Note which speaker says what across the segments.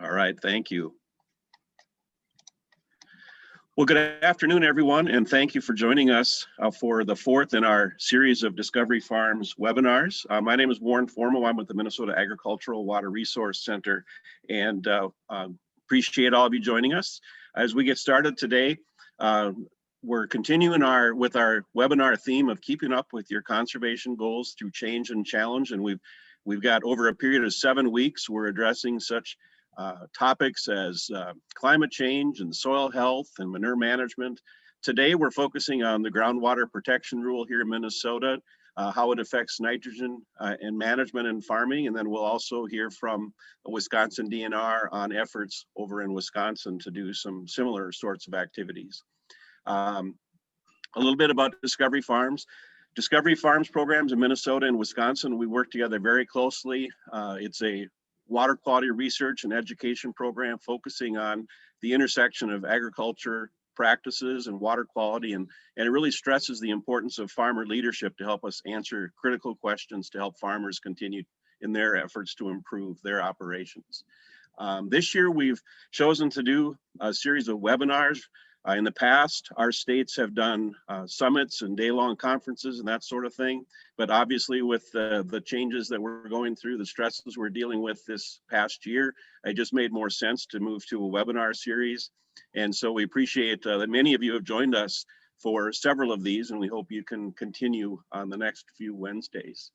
Speaker 1: All right, thank you. Well, good afternoon, everyone, and thank you for joining us for the fourth in our series of Discovery Farms webinars. My name is Warren Formo. I'm with the Minnesota Agricultural Water Resource Center, and appreciate all of you joining us. As we get started today, we're continuing with our webinar theme of keeping up with your conservation goals through change and challenge, and we've got over a period of 7 weeks, we're addressing such topics as climate change and soil health and manure management. Today, we're focusing on the Groundwater Protection Rule here in Minnesota, how it affects nitrogen and management and farming. And then we'll also hear from Wisconsin DNR on efforts over in Wisconsin to do some similar sorts of activities. A little bit about Discovery Farms. Discovery Farms programs in Minnesota and Wisconsin, we work together very closely. It's a water quality research and education program focusing on the intersection of agriculture practices and water quality, and it really stresses the importance of farmer leadership to help us answer critical questions to help farmers continue in their efforts to improve their operations. This year we've chosen to do a series of webinars. In the past, our states have done summits and day-long conferences and that sort of thing. But obviously with the changes that we're going through, the stresses we're dealing with this past year, it just made more sense to move to a webinar series. And so we appreciate that many of you have joined us for several of these, and we hope you can continue on the next few Wednesdays.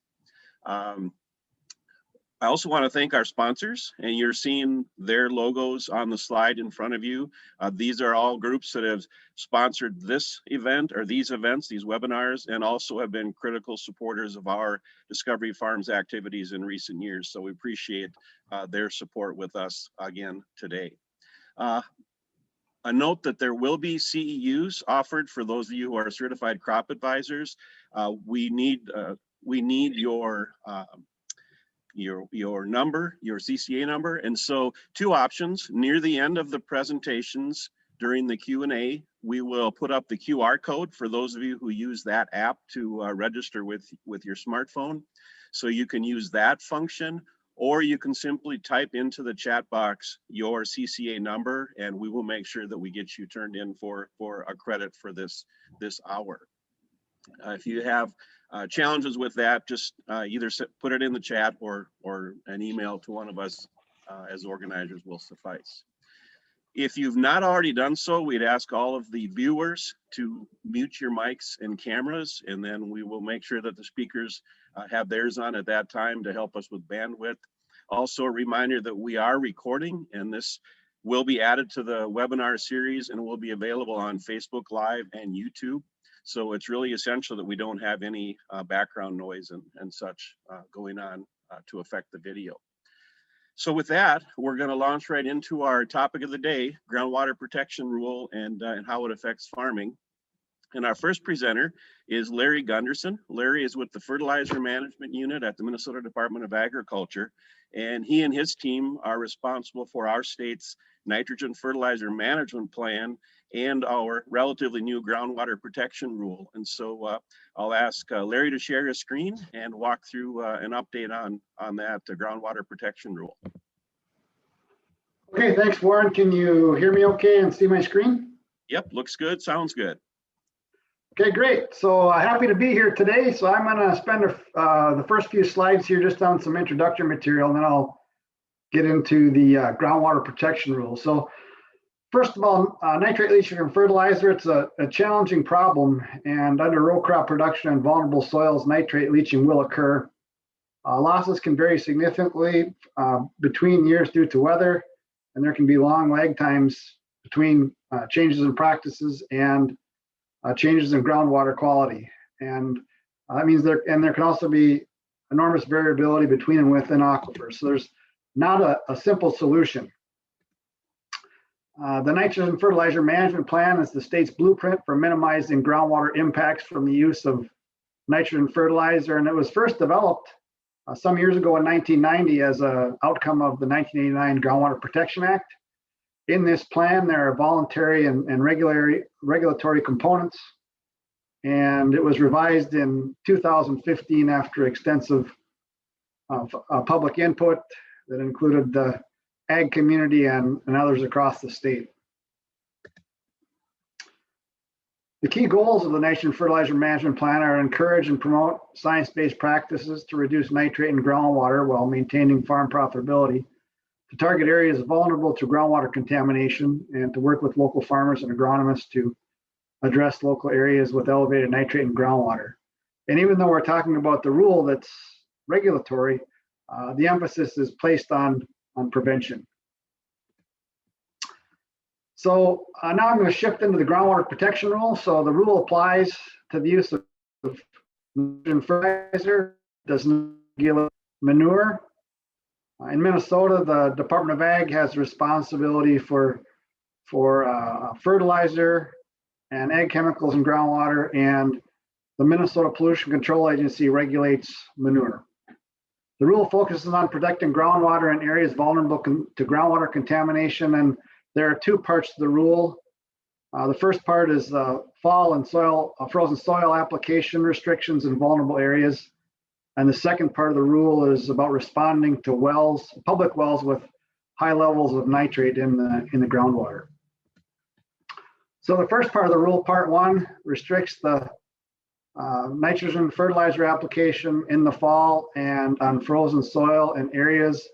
Speaker 1: I also want to thank our sponsors, and you're seeing their logos on the slide in front of you. These are all groups that have sponsored this event or these events, these webinars, and also have been critical supporters of our Discovery Farms activities in recent years. So we appreciate their support with us again today. A note that there will be CEUs offered for those of you who are certified crop advisors. We need your number, your CCA number. And so 2 options. Near the end of the presentations during the Q&A, we will put up the QR code for those of you who use that app to register with your smartphone. So you can use that function, or you can simply type into the chat box your CCA number, and we will make sure that we get you turned in for a credit for this hour. If you have challenges with that, just either put it in the chat or an email to one of us as organizers will suffice. If you've not already done so, we'd ask all of the viewers to mute your mics and cameras, and then we will make sure that the speakers have theirs on at that time to help us with bandwidth. Also, a reminder that we are recording, and this will be added to the webinar series and will be available on Facebook Live and YouTube. So it's really essential that we don't have any background noise and such going on to affect the video. So with that, we're going to launch right into our topic of the day, Groundwater Protection Rule and how it affects farming. And our first presenter is Larry Gunderson. Larry is with the Fertilizer Management Unit at the Minnesota Department of Agriculture, and he and his team are responsible for our state's nitrogen fertilizer management plan and our relatively new groundwater protection rule. And so I'll ask Larry to share his screen and walk through an update on that groundwater protection rule.
Speaker 2: Okay, thanks, Warren. Can you hear me okay and see my screen?
Speaker 1: Yep, looks good, sounds good.
Speaker 2: Okay, great. So happy to be here today. So I'm going to spend the first few slides here just on some introductory material, and then I'll get into the groundwater protection rule. So first of all, nitrate leaching from fertilizer, it's a challenging problem, and under row crop production and vulnerable soils, nitrate leaching will occur. Losses can vary significantly between years due to weather, and there can be long lag times between changes in practices and changes in groundwater quality. And that means there can also be enormous variability between and within aquifers. So there's not a simple solution. The nitrogen fertilizer management plan is the state's blueprint for minimizing groundwater impacts from the use of nitrogen fertilizer, and it was first developed some years ago in 1990 as an outcome of the 1989 Groundwater Protection Act. In this plan, there are voluntary and regulatory components, and it was revised in 2015 after extensive public input that included the ag community and others across the state. The key goals of the Nitrogen Fertilizer Management Plan are to encourage and promote science-based practices to reduce nitrate in groundwater while maintaining farm profitability, to target areas vulnerable to groundwater contamination, and to work with local farmers and agronomists to address local areas with elevated nitrate in groundwater. And even though we're talking about the rule that's regulatory, the emphasis is placed on prevention. So now I'm going to shift into the Groundwater Protection Rule. So the rule applies to the use of fertilizer, does not regulate manure. In Minnesota, the Department of Ag has responsibility for fertilizer and ag chemicals in groundwater, and the Minnesota Pollution Control Agency regulates manure. The rule focuses on protecting groundwater in areas vulnerable to groundwater contamination, and there are two parts to the rule. The first part is fall and frozen soil application restrictions in vulnerable areas. And the second part of the rule is about responding to wells, public wells with high levels of nitrate in the groundwater. So the first part of the rule, part one, restricts the nitrogen fertilizer application in the fall and on frozen soil in areas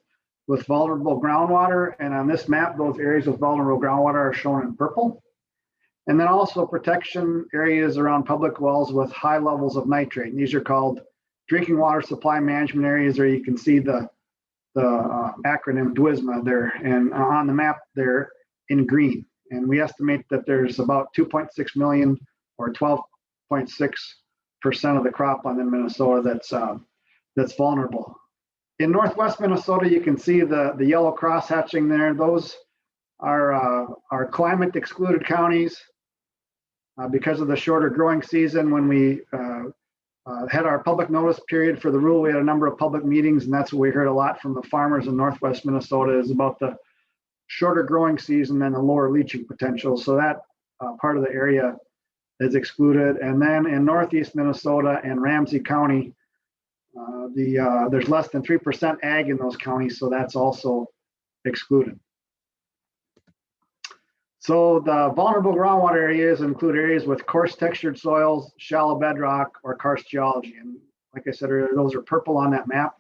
Speaker 2: with vulnerable groundwater. And on this map, those areas with vulnerable groundwater are shown in purple. And then also protection areas around public wells with high levels of nitrate. And these are called drinking water supply management areas, or you can see the acronym DWSMA there. And on the map, they're in green. And we estimate that there's about 2.6 million or 12.6% of the cropland in Minnesota that's vulnerable. In Northwest Minnesota, you can see the yellow cross hatching there. Those are climate excluded counties because of the shorter growing season. When we had our public notice period for the rule, we had a number of public meetings, and that's what we heard a lot from the farmers in Northwest Minnesota is about the shorter growing season and the lower leaching potential. So that part of the area is excluded. And then in Northeast Minnesota and Ramsey County, there's less than 3% ag in those counties, so that's also excluded. So the vulnerable groundwater areas include areas with coarse textured soils, shallow bedrock, or karst geology. And like I said earlier, those are purple on that map.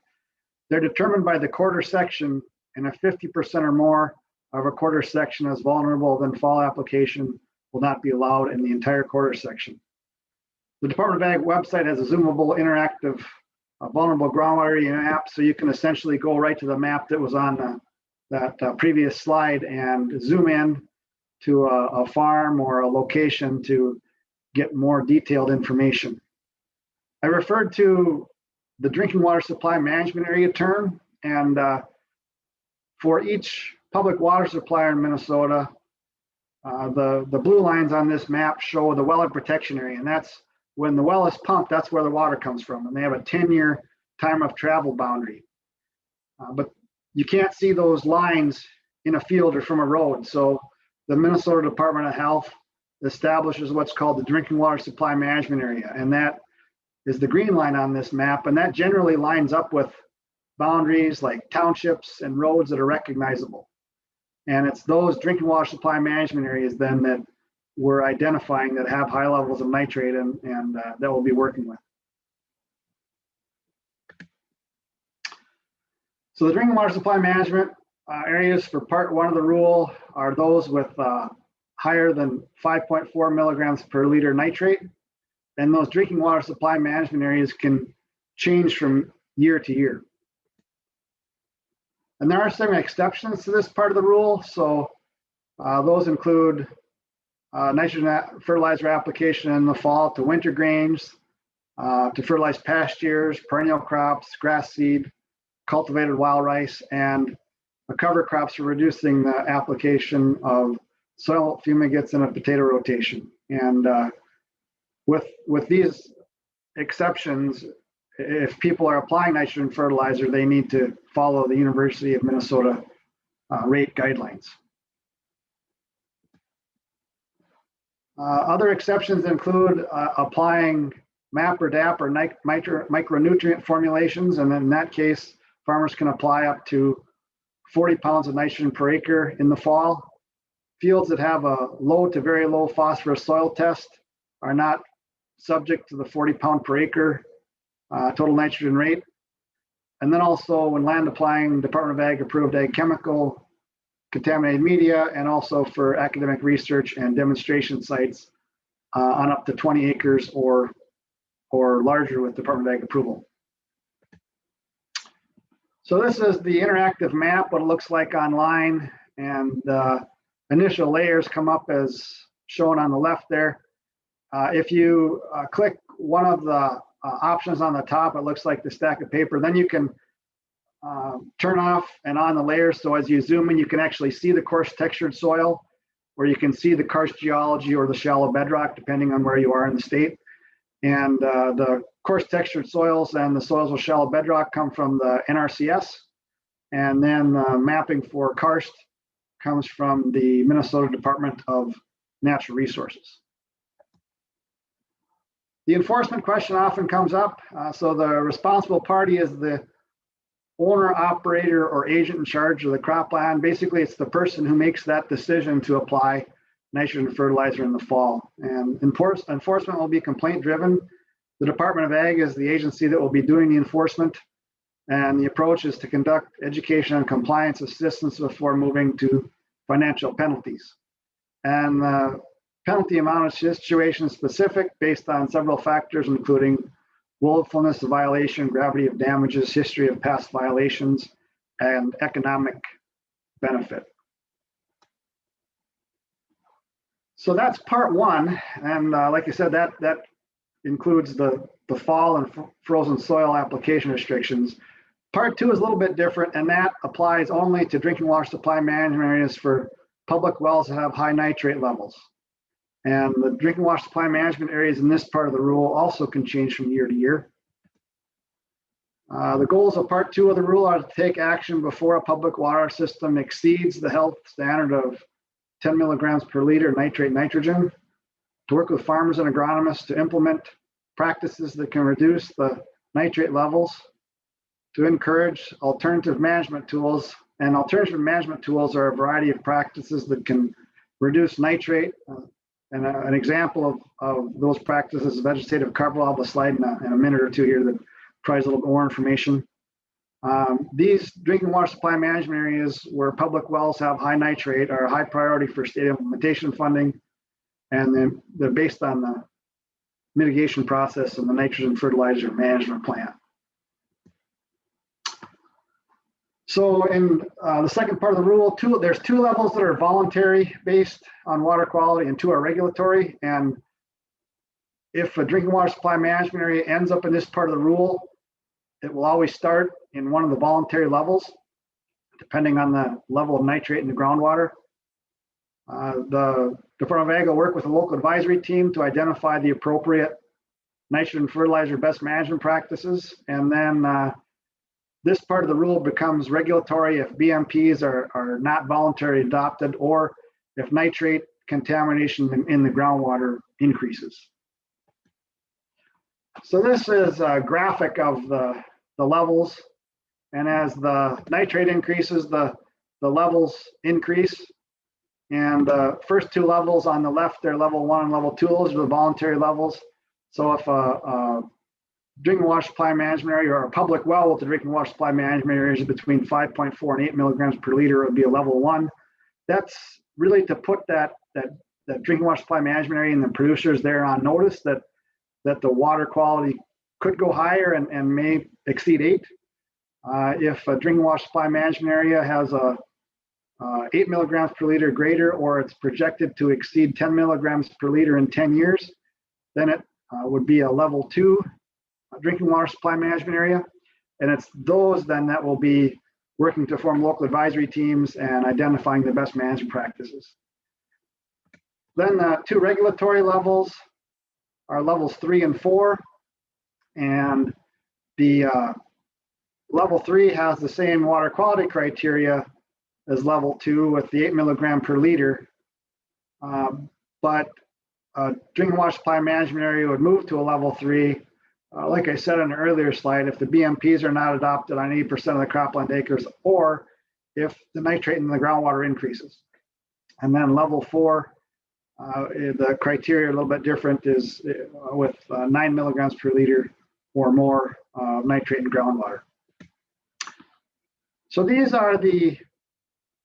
Speaker 2: They're determined by the quarter section, and if 50% or more of a quarter section is vulnerable, then fall application will not be allowed in the entire quarter section. The Department of Ag website has a zoomable interactive vulnerable groundwater area map, so you can essentially go right to the map that was on that previous slide and zoom in to a farm or a location to get more detailed information. I referred to the drinking water supply management area term, and for each public water supplier in Minnesota, the blue lines on this map show the wellhead protection area, and that's when the well is pumped, that's where the water comes from, and they have a 10-year time of travel boundary. But you can't see those lines in a field or from a road, so the Minnesota Department of Health establishes what's called the drinking water supply management area, and that is the green line on this map, and that generally lines up with boundaries like townships and roads that are recognizable. And it's those drinking water supply management areas then that we're identifying that have high levels of nitrate and that we'll be working with. So the drinking water supply management areas for part one of the rule are those with higher than 5.4 milligrams per liter nitrate. And those drinking water supply management areas can change from year to year. And there are some exceptions to this part of the rule. So those include nitrogen fertilizer application in the fall to winter grains, to fertilize pastures, perennial crops, grass seed, cultivated wild rice, and cover crops for reducing the application of soil fumigates in a potato rotation. And with these exceptions, if people are applying nitrogen fertilizer, they need to follow the University of Minnesota rate guidelines. Other exceptions include applying MAP or DAP or micronutrient formulations, and in that case, farmers can apply up to 40 pounds of nitrogen per acre in the fall. Fields that have a low to very low phosphorus soil test are not subject to the 40 pound per acre total nitrogen rate. And then also when land applying Department of Ag approved ag chemical contaminated media, and also for academic research and demonstration sites on up to 20 acres or larger with Department of Ag approval. So this is the interactive map, what it looks like online, and initial layers come up as shown on the left there. If you click one of the options on the top, it looks like the stack of paper. Then you can turn off and on the layers. So as you zoom in, you can actually see the coarse textured soil, or you can see the karst geology or the shallow bedrock, depending on where you are in the state. And the coarse textured soils and the soils with shallow bedrock come from the NRCS. And then mapping for karst comes from the Minnesota Department of Natural Resources. The enforcement question often comes up. So the responsible party is the owner, operator, or agent in charge of the cropland. Basically, it's the person who makes that decision to apply nitrogen fertilizer in the fall. And enforcement will be complaint driven. The Department of Ag is the agency that will be doing the enforcement. And the approach is to conduct education and compliance assistance before moving to financial penalties. And the penalty amount is situation specific based on several factors, including willfulness of violation, gravity of damages, history of past violations, and economic benefit. So that's part one. And like I said, that includes the fall and frozen soil application restrictions. Part two is a little bit different, and that applies only to drinking water supply management areas for public wells that have high nitrate levels. And the drinking water supply management areas in this part of the rule also can change from year to year. The goals of part two of the rule are to take action before a public water system exceeds the health standard of 10 milligrams per liter nitrate nitrogen, to work with farmers and agronomists to implement practices that can reduce the nitrate levels, to encourage alternative management tools. And alternative management tools are a variety of practices that can reduce nitrate. And an example of those practices is vegetative cover. I'll have a slide in a minute or two here that provides a little bit more information. These drinking water supply management areas where public wells have high nitrate are a high priority for state implementation funding, and they're based on the mitigation process and the nitrogen fertilizer management plan. So in the second part of the rule, there's two levels that are voluntary based on water quality and two are regulatory. And if a drinking water supply management area ends up in this part of the rule, it will always start in one of the voluntary levels, depending on the level of nitrate in the groundwater. The Department of Ag will work with a local advisory team to identify the appropriate nitrogen fertilizer best management practices. And then this part of the rule becomes regulatory if BMPs are not voluntarily adopted or if nitrate contamination in the groundwater increases. So this is a graphic of the levels. And as the nitrate increases, the levels increase. And the first two levels on the left are level 1 and level 2. Those are the voluntary levels. So if a drinking water supply management area or a public well with the drinking water supply management areas between 5.4 and 8 milligrams per liter would be a level 1. That's really to put that drinking water supply management area and the producers there on notice that the water quality could go higher and may exceed 8. If a drinking water supply management area has a 8 milligrams per liter greater, or it's projected to exceed 10 milligrams per liter in 10 years, then it would be a level 2 drinking water supply management area. And it's those then that will be working to form local advisory teams and identifying the best management practices. Then the two regulatory levels are levels 3 and 4. And the level 3 has the same water quality criteria as level 2 with the 8 milligram per liter. But drinking water supply management area would move to a level 3. Like I said on an earlier slide, if the BMPs are not adopted on 80% of the cropland acres, or if the nitrate in the groundwater increases. And then level 4, the criteria a little bit different, is with 9 milligrams per liter or more nitrate in groundwater. So these are the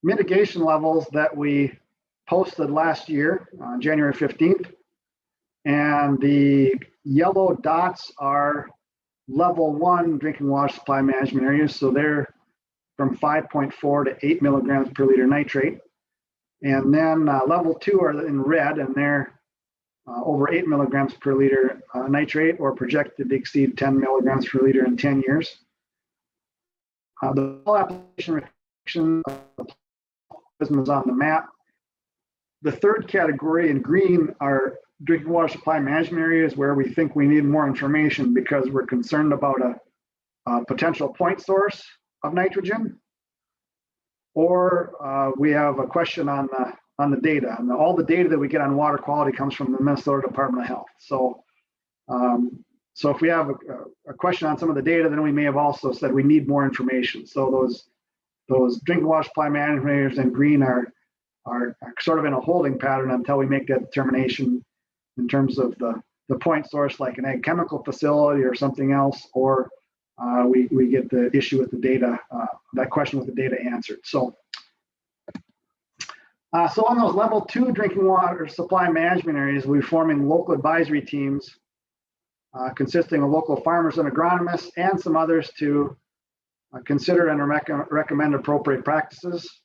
Speaker 2: mitigation levels that we posted last year on January 15th. And the yellow dots are level 1 drinking water supply management areas. So they're from 5.4 to 8 milligrams per liter nitrate. And then level 2 are in red, and they're over 8 milligrams per liter nitrate, or projected to exceed 10 milligrams per liter in 10 years. The application restriction is on the map. The third category in green are drinking water supply management areas where we think we need more information because we're concerned about a potential point source of nitrogen, or we have a question on the data. And all the data that we get on water quality comes from the Minnesota Department of Health. So, so if we have a question on some of the data, then we may have also said we need more information. So those drinking water supply management areas in green are sort of in a holding pattern until we make that determination in terms of the point source, like an ag chemical facility or something else, or we get the issue with the data, that question with the data answered. So on those level 2 drinking water supply management areas, we're forming local advisory teams consisting of local farmers and agronomists and some others to consider and recommend appropriate practices.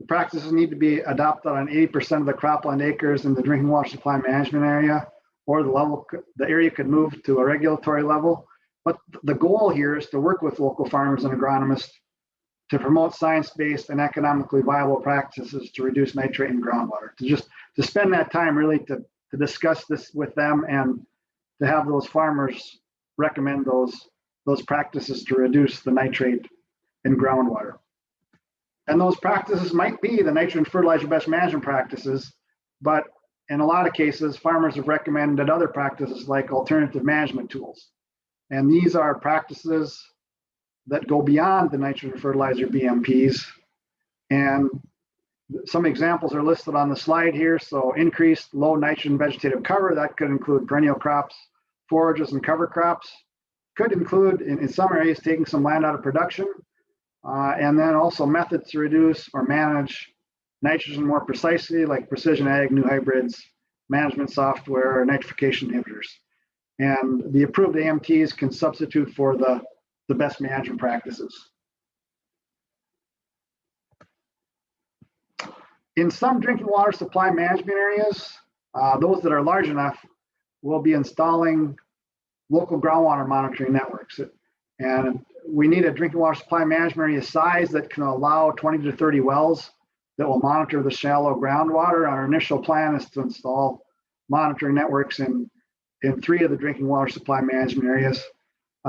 Speaker 2: The practices need to be adopted on 80% of the cropland acres in the drinking water supply management area, or the area could move to a regulatory level. But the goal here is to work with local farmers and agronomists to promote science-based and economically viable practices to reduce nitrate in groundwater. To spend that time really to discuss this with them and to have those farmers recommend those practices to reduce the nitrate in groundwater. And those practices might be the nitrogen fertilizer best management practices, but in a lot of cases, farmers have recommended other practices like alternative management tools. And these are practices that go beyond the nitrogen fertilizer Bmps. And some examples are listed on the slide here. So increased low nitrogen vegetative cover, that could include perennial crops, forages, and cover crops. Could include, in some areas, taking some land out of production. And then also methods to reduce or manage nitrogen more precisely, like precision ag, new hybrids, management software, or nitrification inhibitors. And the approved AMTs can substitute for the best management practices. In some drinking water supply management areas, those that are large enough will be installing local groundwater monitoring networks. And we need a drinking water supply management area size that can allow 20 to 30 wells that will monitor the shallow groundwater. Our initial plan is to install monitoring networks in 3 of the drinking water supply management areas.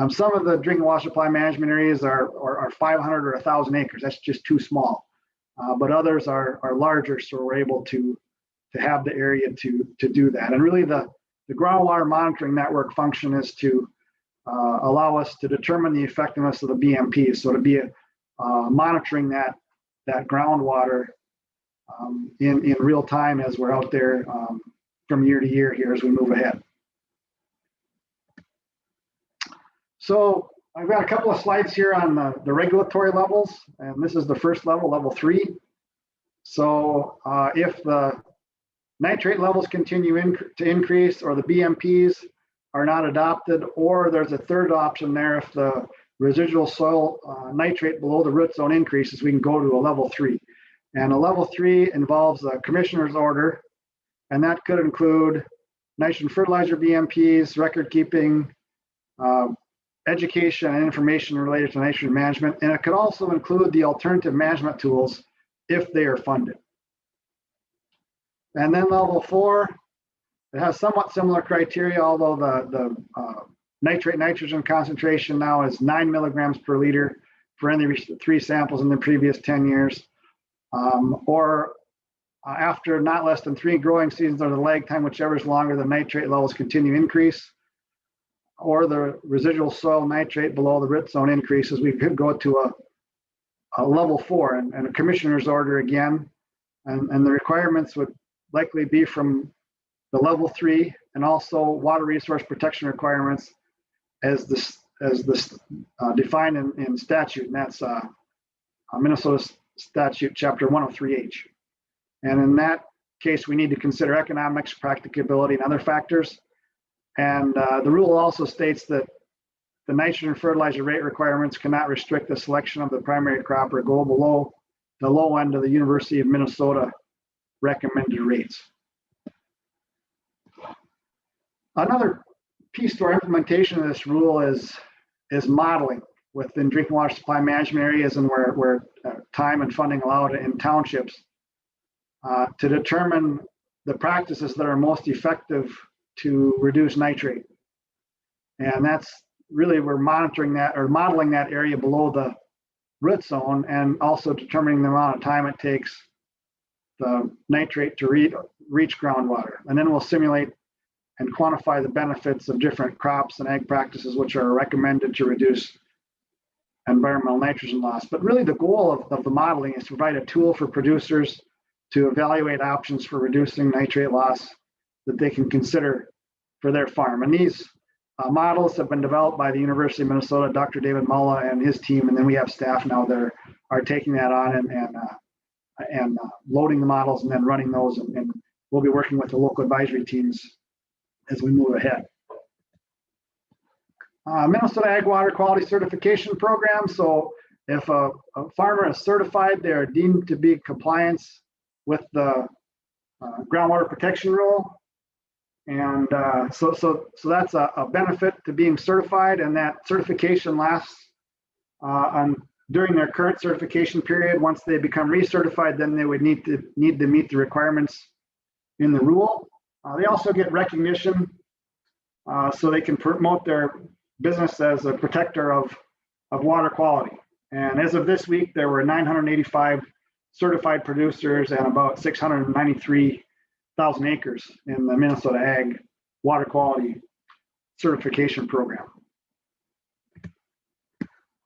Speaker 2: Some of the drinking water supply management areas are 500 or 1,000 acres. That's just too small. But others are larger, so we're able to have the area to do that. And really the groundwater monitoring network function is to allow us to determine the effectiveness of the BMPs. So to be monitoring that groundwater in real time as we're out there from year to year here as we move ahead. So I've got a couple of slides here on the regulatory levels, and this is the first level, level 3. So if the nitrate levels continue to increase, or the BMPs are not adopted, or there's a third option there, if the residual soil nitrate below the root zone increases, we can go to a level 3. And a level 3 involves a commissioner's order, and that could include nitrogen fertilizer BMPs, record keeping, education and information related to nitrogen management, and it could also include the alternative management tools if they are funded. And then level 4, it has somewhat similar criteria, although the nitrate nitrogen concentration now is 9 milligrams per liter for any 3 samples in the previous 10 years, or after not less than 3 growing seasons or the lag time, whichever is longer, the nitrate levels continue to increase, or the residual soil nitrate below the root zone increases. We could go to level 4 and a commissioner's order again. And the requirements would likely be from the level 3 and also water resource protection requirements as this defined in statute, and that's Minnesota Statute Chapter 103H. And in that case, we need to consider economics, practicability, and other factors. And the rule also states that the nitrogen fertilizer rate requirements cannot restrict the selection of the primary crop or go below the low end of the University of Minnesota recommended rates. Another piece to our implementation of this rule is modeling within drinking water supply management areas and where time and funding allowed in townships to determine the practices that are most effective to reduce nitrate. And that's really, we're monitoring that or modeling that area below the root zone and also determining the amount of time it takes the nitrate to reach groundwater. And then we'll simulate and quantify the benefits of different crops and ag practices which are recommended to reduce environmental nitrogen loss. But really the goal of the modeling is to provide a tool for producers to evaluate options for reducing nitrate loss that they can consider for their farm. And these models have been developed by the University of Minnesota, Dr. David Mulla and his team, and then we have staff now that are taking that on and loading the models and then running those, and we'll be working with the local advisory teams as we move ahead. Minnesota Ag Water Quality Certification Program. So if a farmer is certified, they are deemed to be in compliance with the Groundwater Protection Rule. And so that's a benefit to being certified, and that certification lasts during their current certification period. Once they become recertified, then they would need to meet the requirements in the rule. They also get recognition so they can promote their business as a protector of water quality. And as of this week, there were 985 certified producers and about 693,000 acres in the Minnesota Ag Water Quality Certification Program. A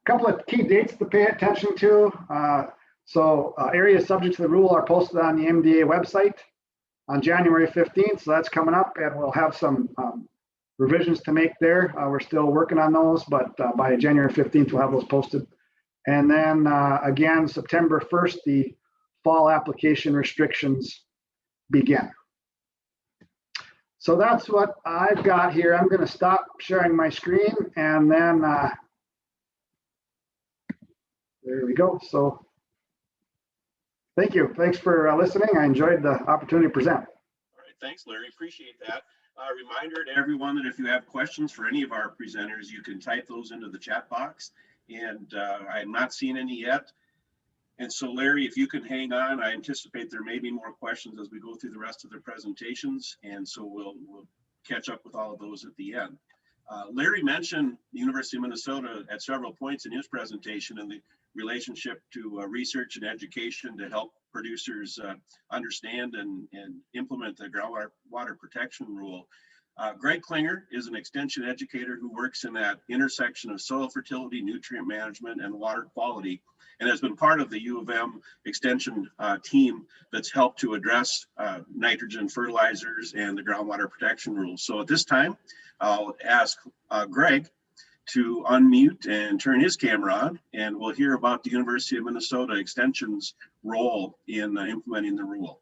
Speaker 2: couple of key dates to pay attention to. Areas subject to the rule are posted on the MDA website on January 15th, so that's coming up, and we'll have some revisions to make there. We're still working on those, but by January 15th, we'll have those posted. And then again, September 1st, the fall application restrictions begin. So that's what I've got here. I'm going to stop sharing my screen, and then there we go. So thank you. Thanks for listening. I enjoyed the opportunity to present.
Speaker 1: All right, thanks, Larry. Appreciate that. Reminder to everyone that if you have questions for any of our presenters, you can type those into the chat box, and I'm not seeing any yet. And so, Larry, if you can hang on, I anticipate there may be more questions as we go through the rest of their presentations, and so we'll catch up with all of those at the end. Larry mentioned the University of Minnesota at several points in his presentation and the relationship to research and education to help producers understand and implement the Groundwater Protection Rule. Greg Klinger is an extension educator who works in that intersection of soil fertility, nutrient management, and water quality, and has been part of the U of M extension team that's helped to address nitrogen fertilizers and the Groundwater Protection Rule. So at this time, I'll ask Greg to unmute and turn his camera on, and we'll hear about the University of Minnesota Extension's role in implementing the rule.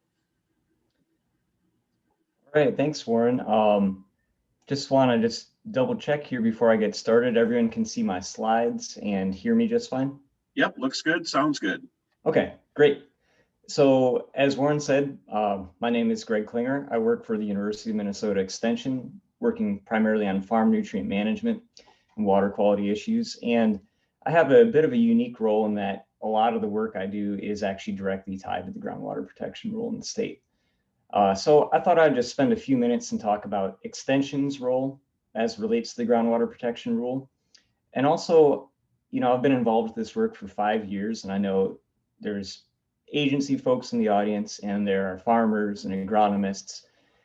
Speaker 3: All right, thanks, Warren. Just want to double check here before I get started. Everyone can see my slides and hear me just fine?
Speaker 1: Yep, looks good, sounds good.
Speaker 3: Okay, great. So as Warren said, my name is Greg Klinger. I work for the University of Minnesota Extension, working primarily on farm nutrient management and water quality issues. And I have a bit of a unique role in that a lot of the work I do is actually directly tied to the Groundwater Protection Rule in the state. So I thought I'd just spend a few minutes and talk about Extension's role as relates to the Groundwater Protection Rule. And also, you know, I've been involved with this work for 5 years, and I know there's agency folks in the audience, and there are farmers and agronomists.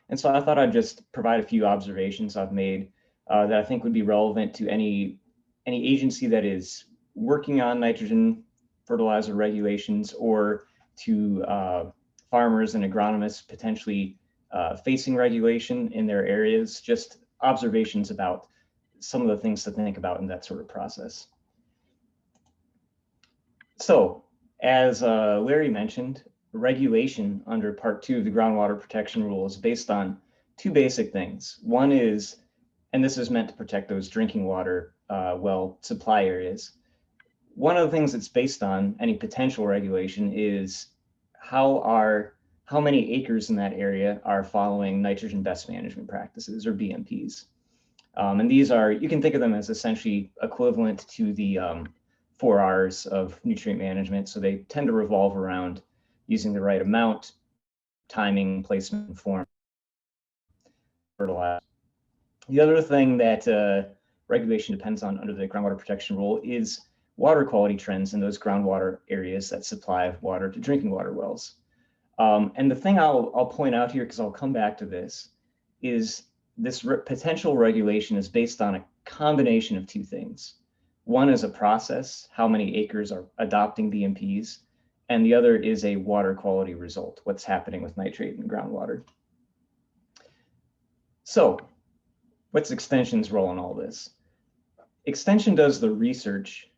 Speaker 3: And so I thought I'd just provide a few observations I've made that I think would be relevant to any agency that is working on nitrogen fertilizer regulations or to farmers and agronomists potentially facing regulation in their areas, just observations about some of the things to think about in that sort of process. So, as Larry mentioned, regulation under Part 2 of the Groundwater Protection Rule is based on two basic things. One is, and this is meant to protect those drinking water well supply areas. One of the things it's based on, any potential regulation, is how many acres in that area are following nitrogen best management practices, or BMPs. And these are, you can think of them as essentially equivalent to the 4 R's of nutrient management. So they tend to revolve around using the right amount, timing, placement, form, fertilizer. The other thing that regulation depends on under the Groundwater Protection Rule is water quality trends in those groundwater areas that supply water to drinking water wells. And the thing I'll point out here, because I'll come back to this, is this potential regulation is based on a combination of two things. One is a process, how many acres are adopting BMPs, and the other is a water quality result, what's happening with nitrate in groundwater. So, what's Extension's role in all this? Extension does the research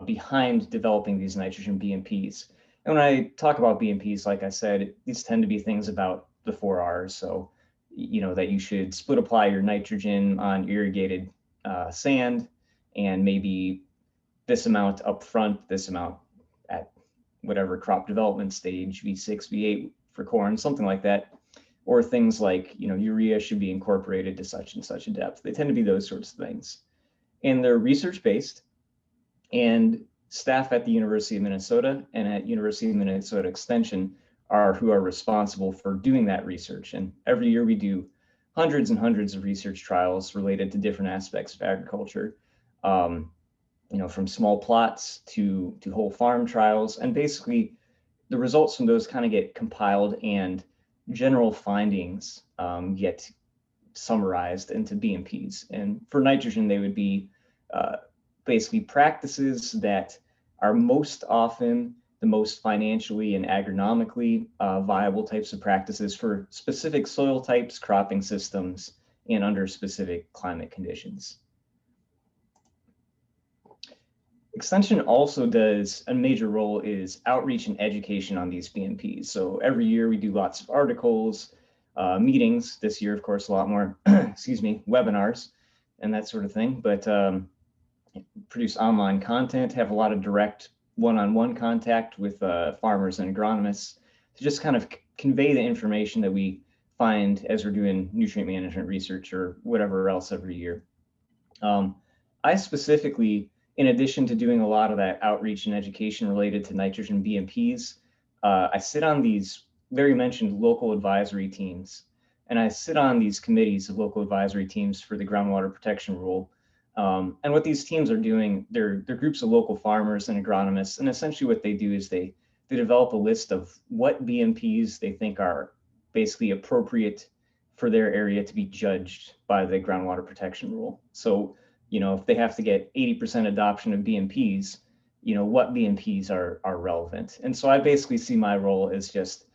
Speaker 3: behind developing these nitrogen BMPs. And when I talk about BMPs, like I said, these tend to be things about the 4 R's. So, you know, that you should split apply your nitrogen on irrigated sand, and maybe this amount up front, this amount at whatever crop development stage, V6, V8 for corn, something like that. Or things like, you know, urea should be incorporated to such and such a depth. They tend to be those sorts of things. And they're research-based, and staff at the University of Minnesota and at University of Minnesota Extension who are responsible for doing that research. And every year we do hundreds and hundreds of research trials related to different aspects of agriculture, you know, from small plots to whole farm trials. And basically the results from those kind of get compiled, and general findings get summarized into BMPs. And for nitrogen, they would be basically practices that are most often the most financially and agronomically viable types of practices for specific soil types, cropping systems, and under specific climate conditions. Extension also does a major role is outreach and education on these BMPs. So every year we do lots of articles, meetings. This year, of course, a lot more, excuse me, webinars and that sort of thing. But produce online content, have a lot of direct one-on-one contact with farmers and agronomists to just kind of convey the information that we find as we're doing nutrient management research or whatever else every year. I specifically, in addition to doing a lot of that outreach and education related to nitrogen BMPs, I sit on these very mentioned local advisory teams, and I sit on these committees of local advisory teams for the Groundwater Protection Rule. And what these teams are doing, they're groups of local farmers and agronomists, and essentially what they do is they develop a list of what BMPs they think are basically appropriate for their area to be judged by the Groundwater Protection Rule. So, you know, if they have to get 80% adoption of BMPs, you know, what BMPs are relevant. And so I basically see my role as just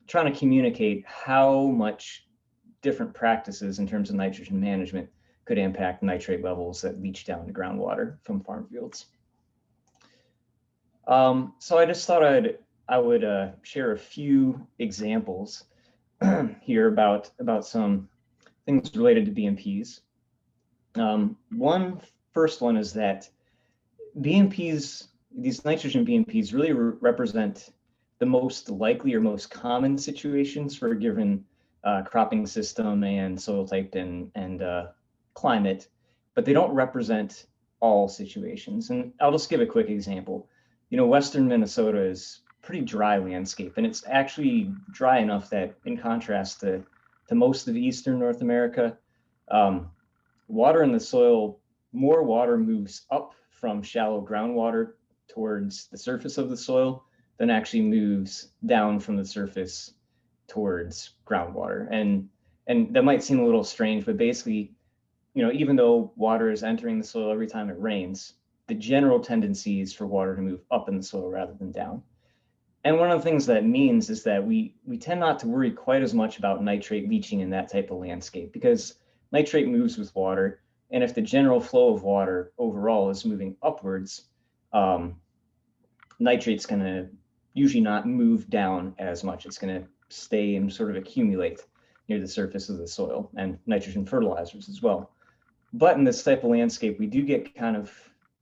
Speaker 3: trying to communicate how much different practices in terms of nitrogen management could impact nitrate levels that leach down to groundwater from farm fields. So I just thought I would share a few examples here about some things related to BMPs. First one is that BMPs, these nitrogen BMPs, really represent the most likely or most common situations for a given cropping system and soil type and climate, but they don't represent all situations. And I'll just give a quick example. You know, Western Minnesota is pretty dry landscape, and it's actually dry enough that, in contrast to most of Eastern North America, water in the soil, more water moves up from shallow groundwater towards the surface of the soil than actually moves down from the surface towards groundwater. And that might seem a little strange, but basically, you know, even though water is entering the soil every time it rains, the general tendency is for water to move up in the soil rather than down. And one of the things that means is that we tend not to worry quite as much about nitrate leaching in that type of landscape, because nitrate moves with water. And if the general flow of water overall is moving upwards, nitrate's going to usually not move down as much. It's going to stay and sort of accumulate near the surface of the soil, and nitrogen fertilizers as well. But in this type of landscape, we do get kind of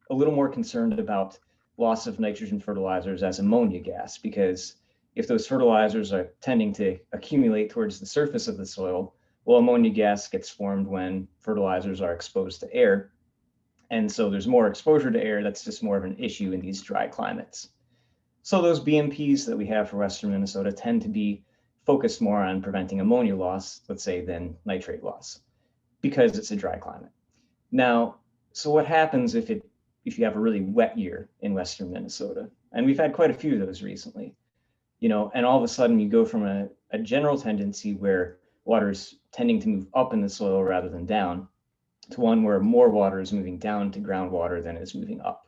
Speaker 3: a little more concerned about loss of nitrogen fertilizers as ammonia gas, because if those fertilizers are tending to accumulate towards the surface of the soil, well, ammonia gas gets formed when fertilizers are exposed to air. And so there's more exposure to air. That's just more of an issue in these dry climates. So those BMPs that we have for Western Minnesota tend to be focused more on preventing ammonia loss, let's say, than nitrate loss, because it's a dry climate. Now, so what happens if you have a really wet year in Western Minnesota? And we've had quite a few of those recently, and all of a sudden you go from a general tendency where water is tending to move up in the soil rather than down, to one where more water is moving down to groundwater than is moving up.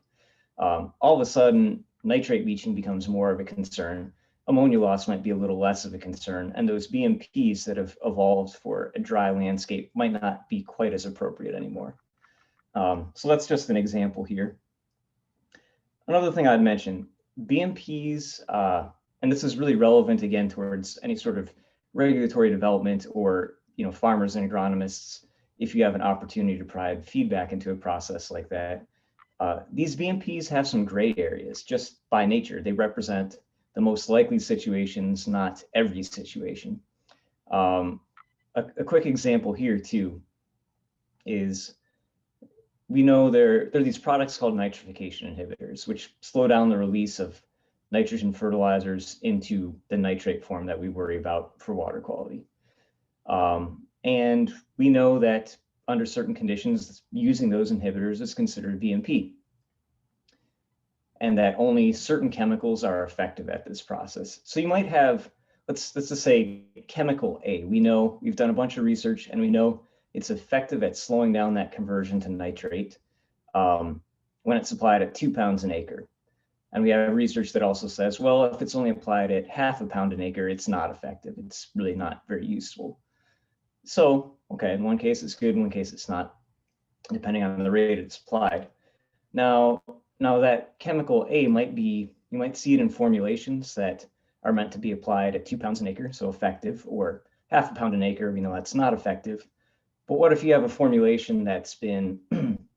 Speaker 3: All of a sudden, nitrate leaching becomes more of a concern. Ammonia loss might be a little less of a concern, and those BMPs that have evolved for a dry landscape might not be quite as appropriate anymore. So that's just an example here. Another thing I'd mention, BMPs, and this is really relevant again towards any sort of regulatory development or farmers and agronomists, if you have an opportunity to provide feedback into a process like that. These BMPs have some gray areas just by nature. They represent the most likely situations, not every situation. A quick example here too is, we know there are these products called nitrification inhibitors, which slow down the release of nitrogen fertilizers into the nitrate form that we worry about for water quality. And we know that under certain conditions, using those inhibitors is considered BMP, and that only certain chemicals are effective at this process. So you might have, let's just say chemical A. We know, we've done a bunch of research, and we know it's effective at slowing down that conversion to nitrate when it's applied at 2 pounds an acre. And we have research that also says, well, if it's only applied at 0.5 pound an acre, it's not effective. It's really not very useful. So, okay, in one case it's good, in one case it's not, depending on the rate it's applied. Now that chemical A might be, you might see it in formulations that are meant to be applied at 2 pounds an acre, so effective, or 0.5 pound an acre, we know that's not effective. But what if you have a formulation that's been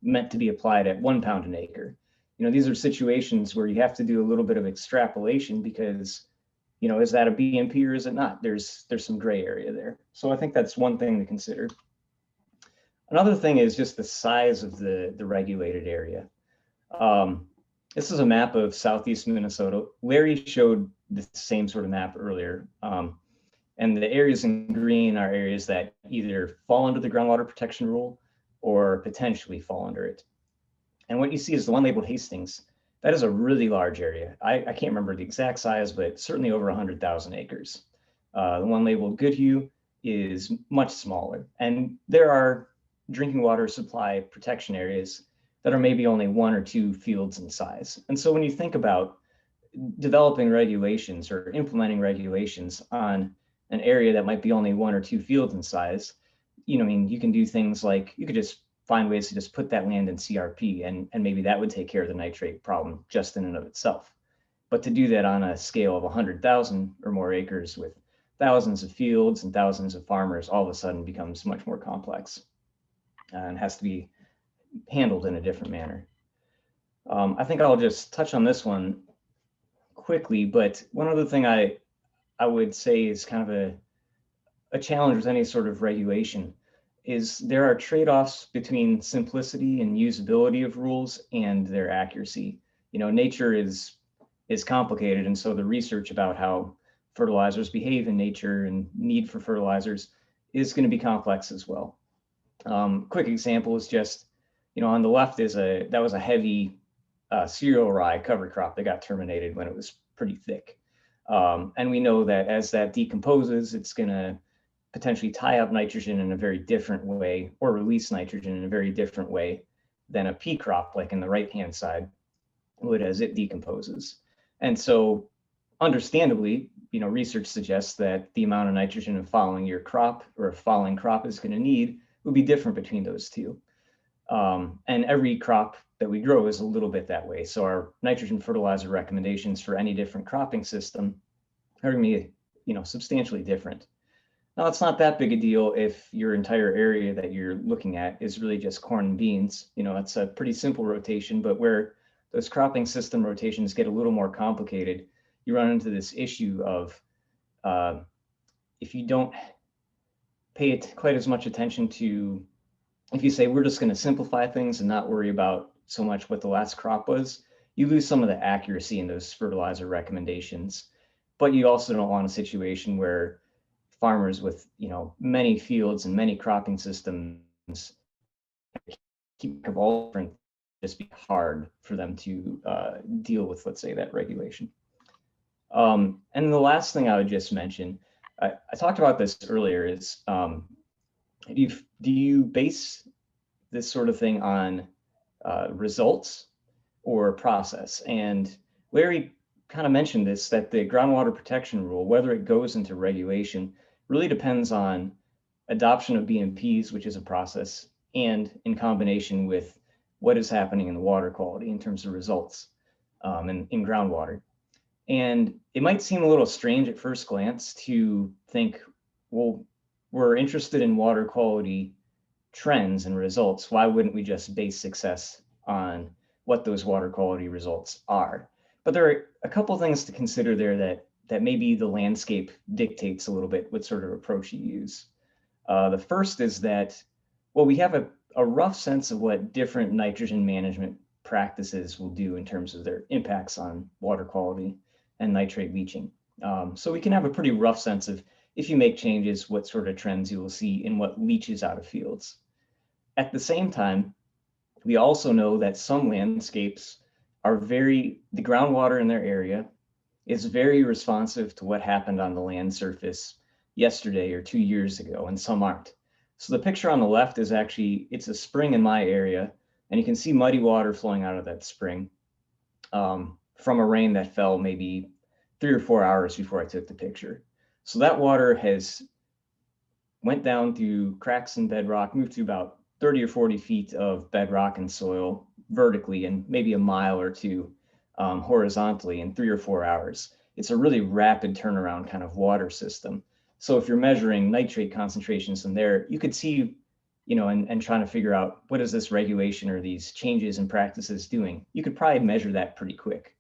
Speaker 3: meant to be applied at 1 pound an acre? These are situations where you have to do a little bit of extrapolation, because, is that a BMP or is it not? There's some gray area there. So I think that's one thing to consider. Another thing is just the size of the regulated area. This is a map of Southeast Minnesota. Larry showed the same sort of map earlier. And the areas in green are areas that either fall under the Groundwater Protection Rule or potentially fall under it. And what you see is the one labeled Hastings. That is a really large area. I can't remember the exact size, but certainly over 100,000 acres. The one labeled Goodhue is much smaller. And there are drinking water supply protection areas that are maybe only 1 or 2 fields in size. And so when you think about developing regulations or implementing regulations on an area that might be only 1 or 2 fields in size, you can do things like, you could just find ways to just put that land in CRP, and maybe that would take care of the nitrate problem just in and of itself. But to do that on a scale of 100,000 or more acres with thousands of fields and thousands of farmers, all of a sudden becomes much more complex and has to be handled in a different manner. I think I'll just touch on this one quickly, but one other thing I would say is kind of a challenge with any sort of regulation is there are trade-offs between simplicity and usability of rules and their accuracy. Nature is complicated, and so the research about how fertilizers behave in nature and need for fertilizers is going to be complex as well. Quick example is just, on the left is that was a heavy cereal rye cover crop that got terminated when it was pretty thick. And we know that as that decomposes, it's going to potentially tie up nitrogen in a very different way, or release nitrogen in a very different way than a pea crop, like in the right-hand side, would as it decomposes. And so understandably, research suggests that the amount of nitrogen a following year crop or a falling crop is going to need will be different between those two. And every crop that we grow is a little bit that way. So our nitrogen fertilizer recommendations for any different cropping system are going to be, substantially different. Now, it's not that big a deal if your entire area that you're looking at is really just corn and beans. It's a pretty simple rotation, but where those cropping system rotations get a little more complicated, you run into this issue of if you don't pay it quite as much attention to, if you say we're just going to simplify things and not worry about so much what the last crop was, you lose some of the accuracy in those fertilizer recommendations. But you also don't want a situation where farmers with many fields and many cropping systems keep all different, just be hard for them to deal with, let's say, that regulation. And the last thing I would just mention, I talked about this earlier, is do you base this sort of thing on results or process? And Larry kind of mentioned this, that the Groundwater Protection Rule, whether it goes into regulation, really depends on adoption of BMPs, which is a process, and in combination with what is happening in the water quality in terms of results in groundwater. And it might seem a little strange at first glance to think, well, we're interested in water quality trends and results. Why wouldn't we just base success on what those water quality results are? But there are a couple of things to consider there that maybe the landscape dictates a little bit what sort of approach you use. The first is that, well, we have a rough sense of what different nitrogen management practices will do in terms of their impacts on water quality and nitrate leaching. So we can have a pretty rough sense of, if you make changes, what sort of trends you will see in what leaches out of fields. At the same time, we also know that some landscapes are the groundwater in their area is very responsive to what happened on the land surface yesterday or 2 years ago, and some aren't. So the picture on the left is actually, it's a spring in my area, and you can see muddy water flowing out of that spring from a rain that fell maybe 3 or 4 hours before I took the picture. So that water has went down through cracks in bedrock, moved through about 30 or 40 feet of bedrock and soil vertically, and maybe a mile or two horizontally in 3 or 4 hours. It's a really rapid turnaround kind of water system. So if you're measuring nitrate concentrations in there, you could see, and trying to figure out what is this regulation or these changes in practices doing, you could probably measure that pretty quick.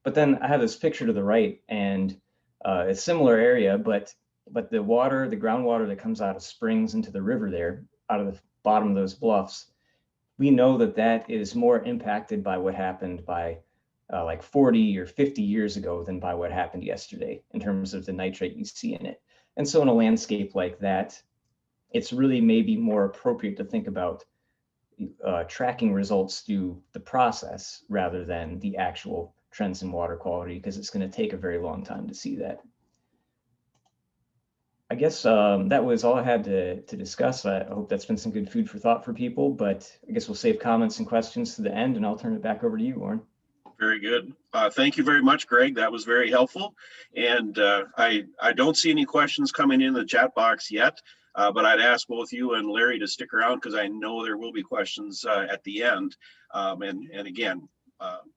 Speaker 3: But then I have this picture to the right, and a similar area, but the water, the groundwater that comes out of springs into the river there, out of the bottom of those bluffs, we know that that is more impacted by what happened by like 40 or 50 years ago than by what happened yesterday in terms of the nitrate you see in it. And so in a landscape like that, it's really maybe more appropriate to think about tracking results through the process rather than the actual trends in water quality, because it's going to take a very long time to see that. I guess that was all I had to discuss. I hope that's been some good food for thought for people, but I guess we'll save comments and questions to the end, and I'll turn it back over to you, Warren.
Speaker 1: Very good. Thank you very much, Greg. That was very helpful. And I don't see any questions coming in the chat box yet, but I'd ask both you and Larry to stick around, because I know there will be questions at the end. And again,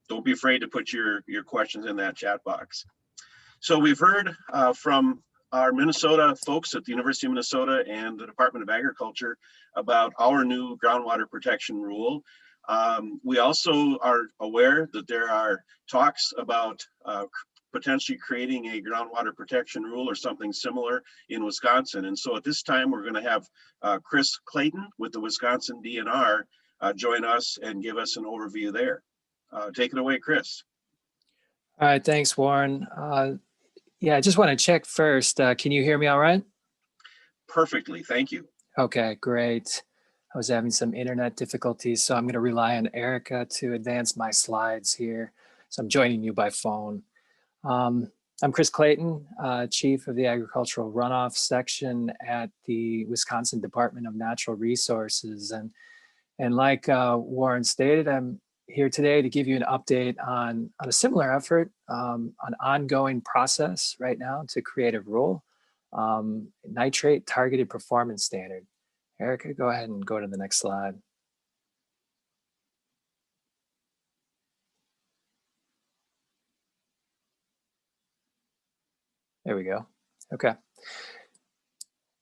Speaker 1: don't be afraid to put your questions in that chat box. So we've heard from our Minnesota folks at the University of Minnesota and the Department of Agriculture about our new groundwater protection rule. We also are aware that there are talks about potentially creating a groundwater protection rule or something similar in Wisconsin. And so at this time, we're going to have Chris Clayton with the Wisconsin DNR join us and give us an overview there. Take it away, Chris.
Speaker 4: All right, thanks, Warren. Yeah, I just want to check first. Can you hear me all right?
Speaker 1: Perfectly, thank you. Okay,
Speaker 4: great. I was having some internet difficulties, so I'm going to rely on Erica to advance my slides here. So I'm joining you by phone. I'm Chris Clayton, Chief of the Agricultural Runoff Section at the Wisconsin Department of Natural Resources. And And like Warren stated, I'm here today to give you an update on a similar effort, an ongoing process right now to create a rule, nitrate targeted performance standard. Erica, go ahead and go to the next slide. There we go. Okay.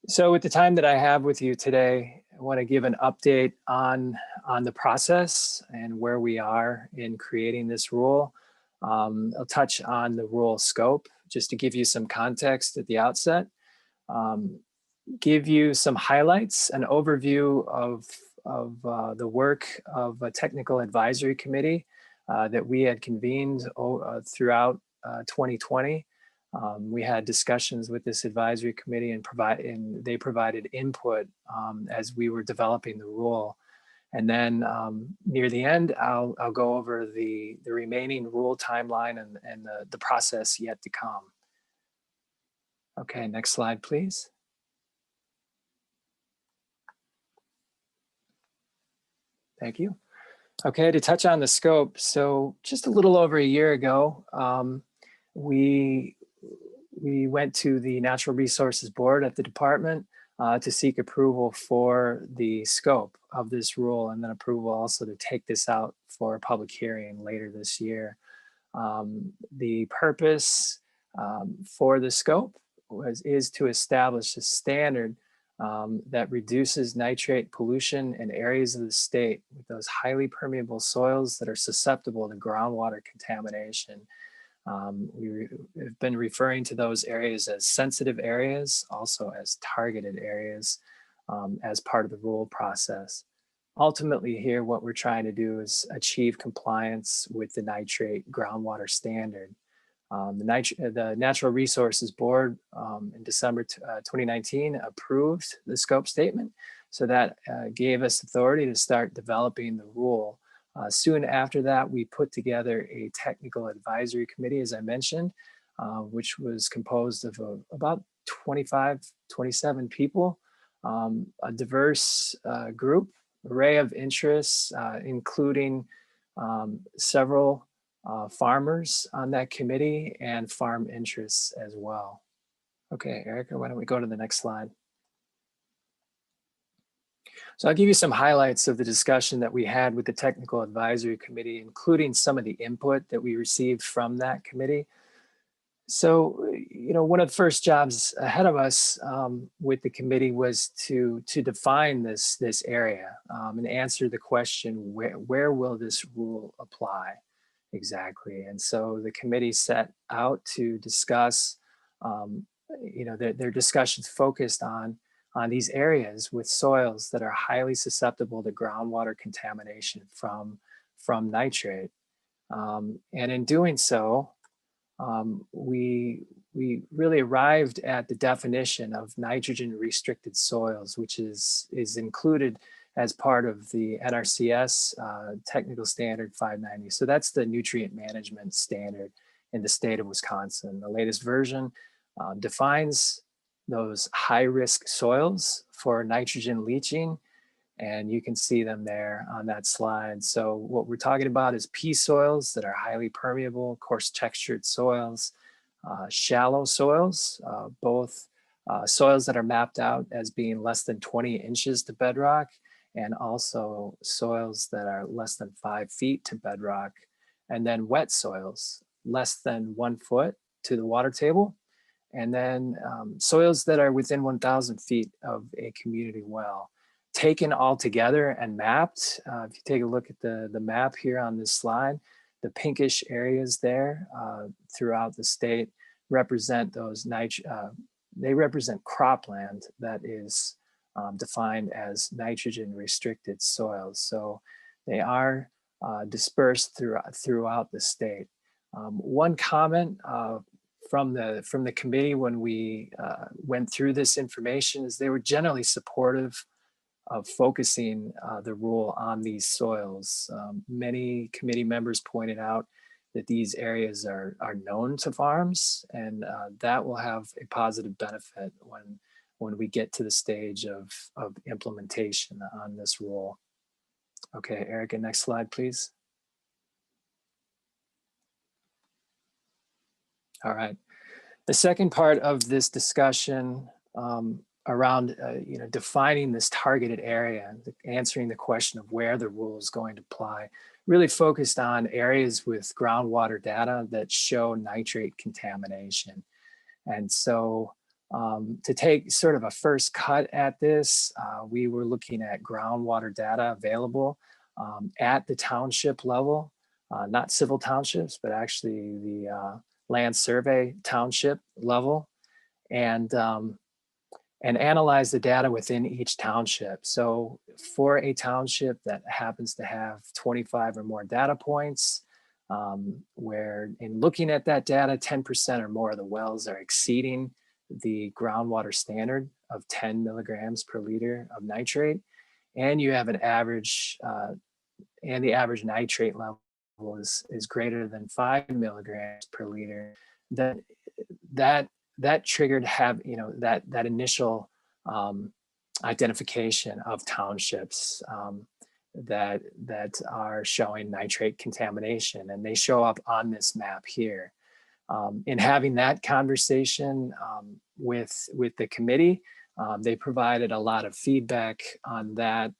Speaker 4: So with the time that I have with you today, I want to give an update on the process and where we are in creating this rule. I'll touch on the rule scope just to give you some context at the outset, give you some highlights, an overview of the work of a technical advisory committee that we had convened throughout 2020. We had discussions with this advisory committee and they provided input as we were developing the rule. And then near the end, I'll go over the remaining rule timeline and the process yet to come. Okay, next slide, please. Thank you. Okay, to touch on the scope. So just a little over a year ago, we went to the Natural Resources Board at the department to seek approval for the scope of this rule, and then approval also to take this out for a public hearing later this year. The purpose for the scope is to establish a standard that reduces nitrate pollution in areas of the state with those highly permeable soils that are susceptible to groundwater contamination. We have been referring to those areas as sensitive areas, also as targeted areas as part of the rule process. Ultimately here, what we're trying to do is achieve compliance with the nitrate groundwater standard. The Natural Resources Board in December 2019 approved the scope statement. So that gave us authority to start developing the rule. Soon after that, we put together a technical advisory committee, as I mentioned, which was composed of about 25, 27 people, a diverse group, array of interests, including several farmers on that committee and farm interests as well. Okay, Erica, why don't we go to the next slide? So I'll give you some highlights of the discussion that we had with the Technical Advisory Committee, including some of the input that we received from that committee. So, you know, one of the first jobs ahead of us with the committee was to define this area and answer the question, where will this rule apply exactly? And so the committee set out to discuss, you know, their discussions focused on these areas with soils that are highly susceptible to groundwater contamination from nitrate. And in doing so, we really arrived at the definition of nitrogen restricted soils, which is included as part of the NRCS technical standard 590. So that's the nutrient management standard in the state of Wisconsin. The latest version defines those high-risk soils for nitrogen leaching, and you can see them there on that slide. So what we're talking about is pea soils that are highly permeable, coarse textured soils, shallow soils, both soils that are mapped out as being less than 20 inches to bedrock, and also soils that are less than 5 feet to bedrock, and then wet soils, less than 1 foot to the water table, and then soils that are within 1,000 feet of a community well. Taken all together and mapped, if you take a look at the map here on this slide, the pinkish areas there throughout the state represent those they represent cropland that is defined as nitrogen restricted soils. So they are dispersed throughout the state. One comment from the committee when we went through this information is they were generally supportive of focusing the rule on these soils. Many committee members pointed out that these areas are known to farms, and that will have a positive benefit when we get to the stage of implementation on this rule. Okay, Erica, next slide, please. All right. The second part of this discussion around defining this targeted area, answering the question of where the rule is going to apply, really focused on areas with groundwater data that show nitrate contamination. And so to take sort of a first cut at this, we were looking at groundwater data available at the township level, not civil townships, but actually the land survey township level, and analyze the data within each township. So for a township that happens to have 25 or more data points, where in looking at that data, 10% or more of the wells are exceeding the groundwater standard of 10 milligrams per liter of nitrate, and you have an average, and the average nitrate level is greater than 5 milligrams per liter, then that triggered that initial identification of townships that are showing nitrate contamination, and they show up on this map here. In having that conversation with the committee, they provided a lot of feedback on that.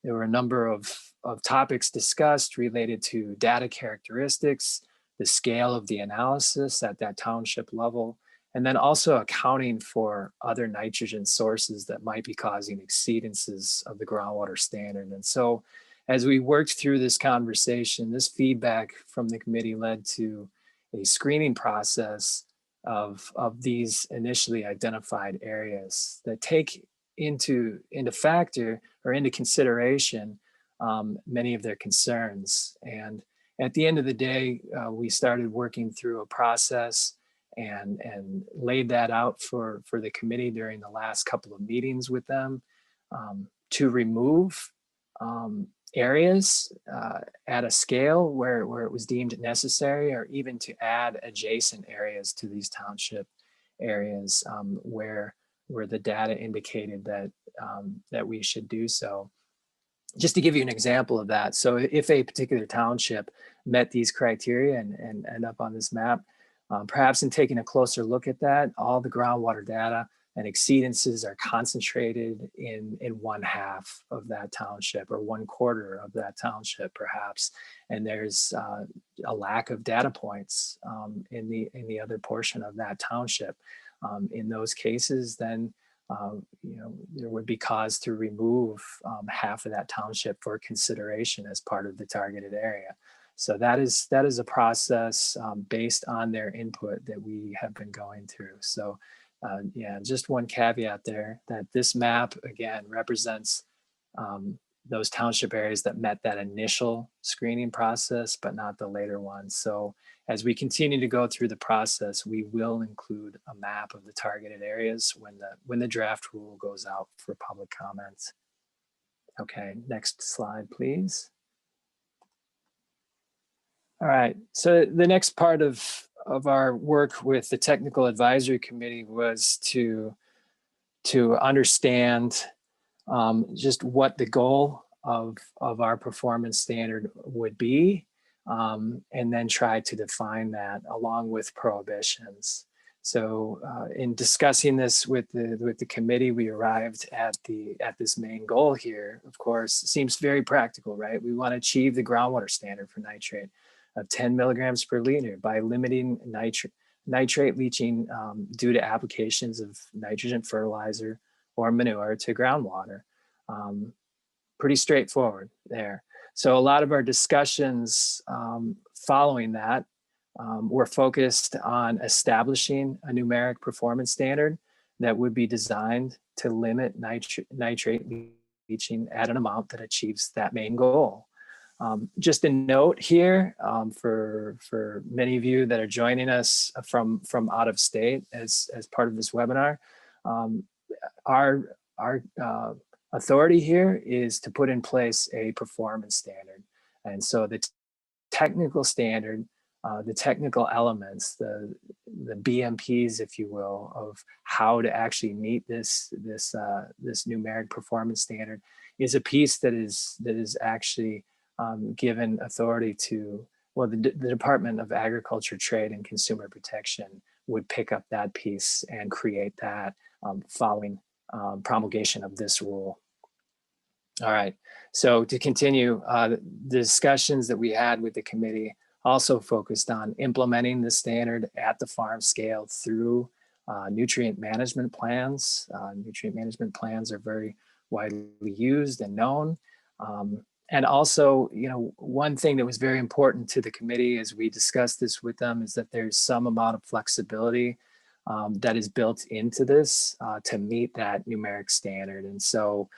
Speaker 4: There were a number of topics discussed related to data characteristics, the scale of the analysis at that township level, and then also accounting for other nitrogen sources that might be causing exceedances of the groundwater standard. And so as we worked through this conversation, this feedback from the committee led to a screening process of these initially identified areas that take into consideration many of their concerns. And at the end of the day, we started working through a process and laid that out for the committee during the last couple of meetings with them to remove areas at a scale where it was deemed necessary, or even to add adjacent areas to these township areas where the data indicated that we should do so. Just to give you an example of that, so if a particular township met these criteria and end up on this map, perhaps in taking a closer look at that, all the groundwater data and exceedances are concentrated in 1/2 of that township, or 1/4 of that township perhaps, and there's a lack of data points in the other portion of that township. In those cases, then there would be cause to remove half of that township for consideration as part of the targeted area. So that is a process based on their input that we have been going through. So yeah, just one caveat there, that this map again represents those township areas that met that initial screening process, but not the later ones. So as we continue to go through the process, we will include a map of the targeted areas when the draft rule goes out for public comments. Okay, next slide, please. All right, so the next part of our work with the technical advisory committee was to understand just what the goal of our performance standard would be, and then try to define that along with prohibitions. So in discussing this with the committee, we arrived at this main goal here. Of course, it seems very practical, right? We want to achieve the groundwater standard for nitrate of 10 milligrams per liter by limiting nitrate leaching due to applications of nitrogen fertilizer or manure to groundwater. Pretty straightforward there. So a lot of our discussions following that were focused on establishing a numeric performance standard that would be designed to limit nitrate leaching at an amount that achieves that main goal. Just a note here for many of you that are joining us from out of state as part of this webinar, our authority here is to put in place a performance standard. And so the technical standard the technical elements, the BMPs, if you will, of how to actually meet this numeric performance standard is a piece that is actually given authority to, well, the Department of Agriculture, Trade, and Consumer Protection would pick up that piece and create that following promulgation of this rule. All right, so to continue, the discussions that we had with the committee also focused on implementing the standard at the farm scale through nutrient management plans. Nutrient management plans are very widely used and known. And also, you know, one thing that was very important to the committee as we discussed this with them is that there's some amount of flexibility that is built into this to meet that numeric standard. And so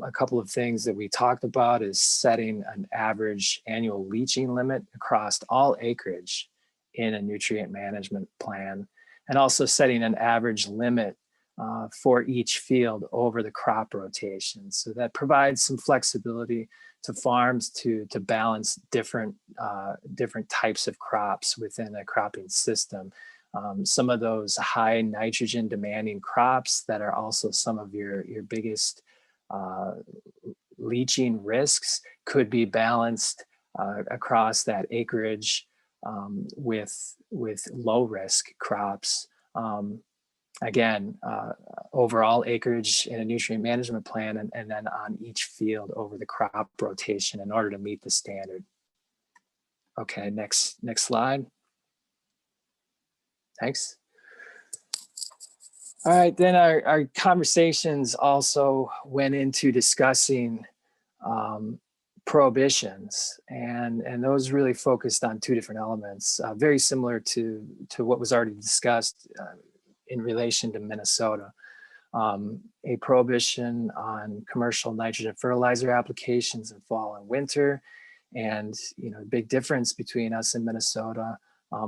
Speaker 4: a couple of things that we talked about is setting an average annual leaching limit across all acreage in a nutrient management plan, and also setting an average limit for each field over the crop rotation. So that provides some flexibility to farms to balance different types of crops within a cropping system. Some of those high nitrogen demanding crops that are also some of your biggest leaching risks could be balanced across that acreage with low risk crops. Again, overall acreage in a nutrient management plan, and then on each field over the crop rotation in order to meet the standard. Okay, next slide. Thanks. All right, then our conversations also went into discussing prohibitions, and those really focused on two different elements, very similar to what was already discussed in relation to Minnesota. A prohibition on commercial nitrogen fertilizer applications in fall and winter, and you know, big difference between us and Minnesota.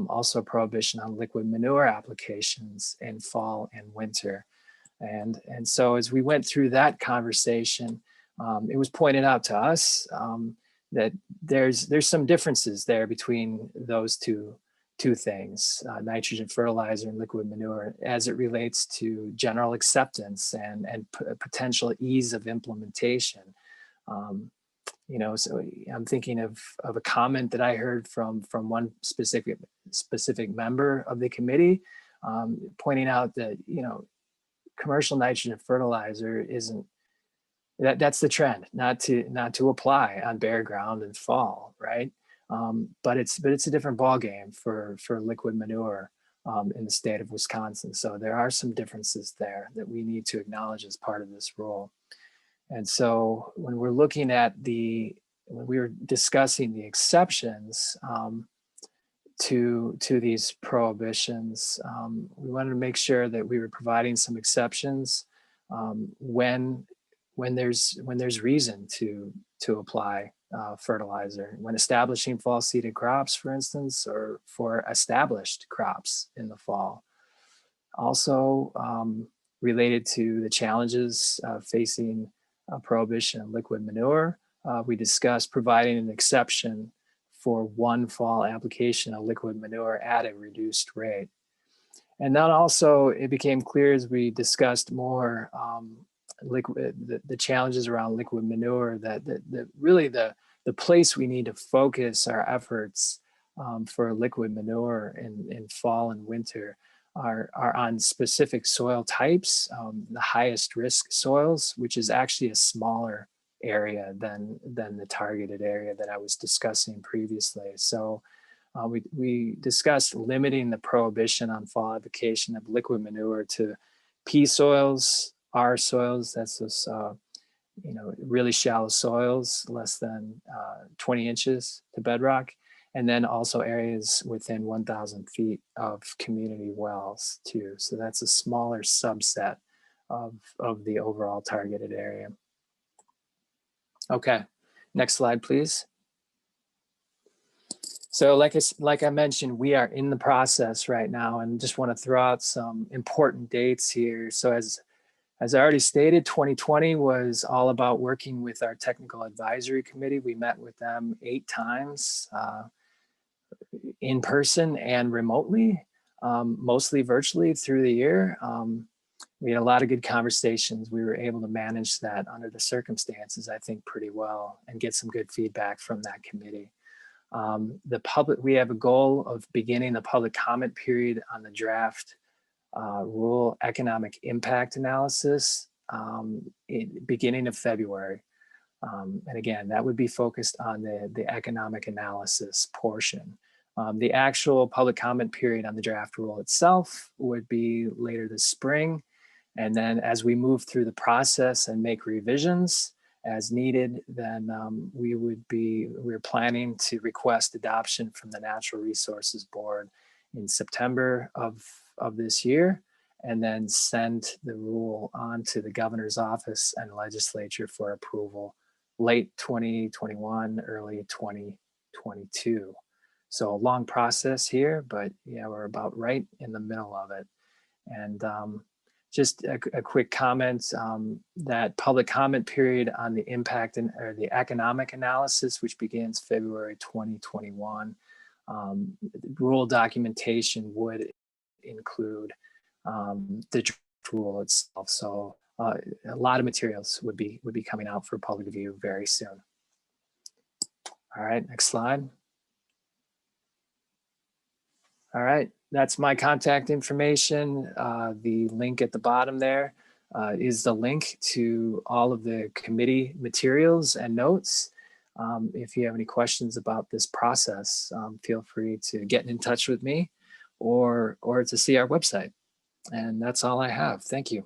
Speaker 4: Also a prohibition on liquid manure applications in fall and winter. And so as we went through that conversation, it was pointed out to us that there's some differences there between those two things, nitrogen fertilizer and liquid manure, as it relates to general acceptance and potential ease of implementation. You know, so I'm thinking of a comment that I heard from one specific member of the committee, pointing out that, you know, commercial nitrogen fertilizer isn't, that's the trend, not to apply on bare ground in fall, right? But it's a different ballgame for liquid manure in the state of Wisconsin. So there are some differences there that we need to acknowledge as part of this rule. And so when we're looking at when we were discussing the exceptions to these prohibitions, we wanted to make sure that we were providing some exceptions when there's reason to apply fertilizer, when establishing fall seeded crops, for instance, or for established crops in the fall. Also related to the challenges facing prohibition on liquid manure, we discussed providing an exception for one fall application of liquid manure at a reduced rate. And then also it became clear as we discussed more the challenges around liquid manure, that really the place we need to focus our efforts for liquid manure in fall and winter are on specific soil types, the highest risk soils, which is actually a smaller area than the targeted area that I was discussing previously. So we discussed limiting the prohibition on fall application of liquid manure to P soils, R soils, that's those you know, really shallow soils, less than 20 inches to bedrock, and then also areas within 1,000 feet of community wells too. So that's a smaller subset of the overall targeted area. Okay, next slide, please. So like I mentioned, we are in the process right now, and just want to throw out some important dates here. So as I already stated, 2020 was all about working with our technical advisory committee. We met with them 8 times. in person and remotely, mostly virtually through the year. We had a lot of good conversations. We were able to manage that under the circumstances, I think, pretty well and get some good feedback from that committee. We have a goal of beginning the public comment period on the draft rural economic impact analysis beginning of February. And again, that would be focused on the economic analysis portion. The actual public comment period on the draft rule itself would be later this spring. And then as we move through the process and make revisions as needed, then we're planning to request adoption from the Natural Resources Board in September of this year, and then send the rule on to the governor's office and legislature for approval late 2021, early 2022. So a long process here, but yeah, we're about right in the middle of it. And just a quick comment, that public comment period on the impact or the economic analysis, which begins February 2021, rule documentation would include the rule itself. So a lot of materials would be coming out for public review very soon. All right, next slide. All right, that's my contact information. The link at the bottom there is the link to all of the committee materials and notes. If you have any questions about this process, feel free to get in touch with me or to see our website. And that's all I have. Thank you.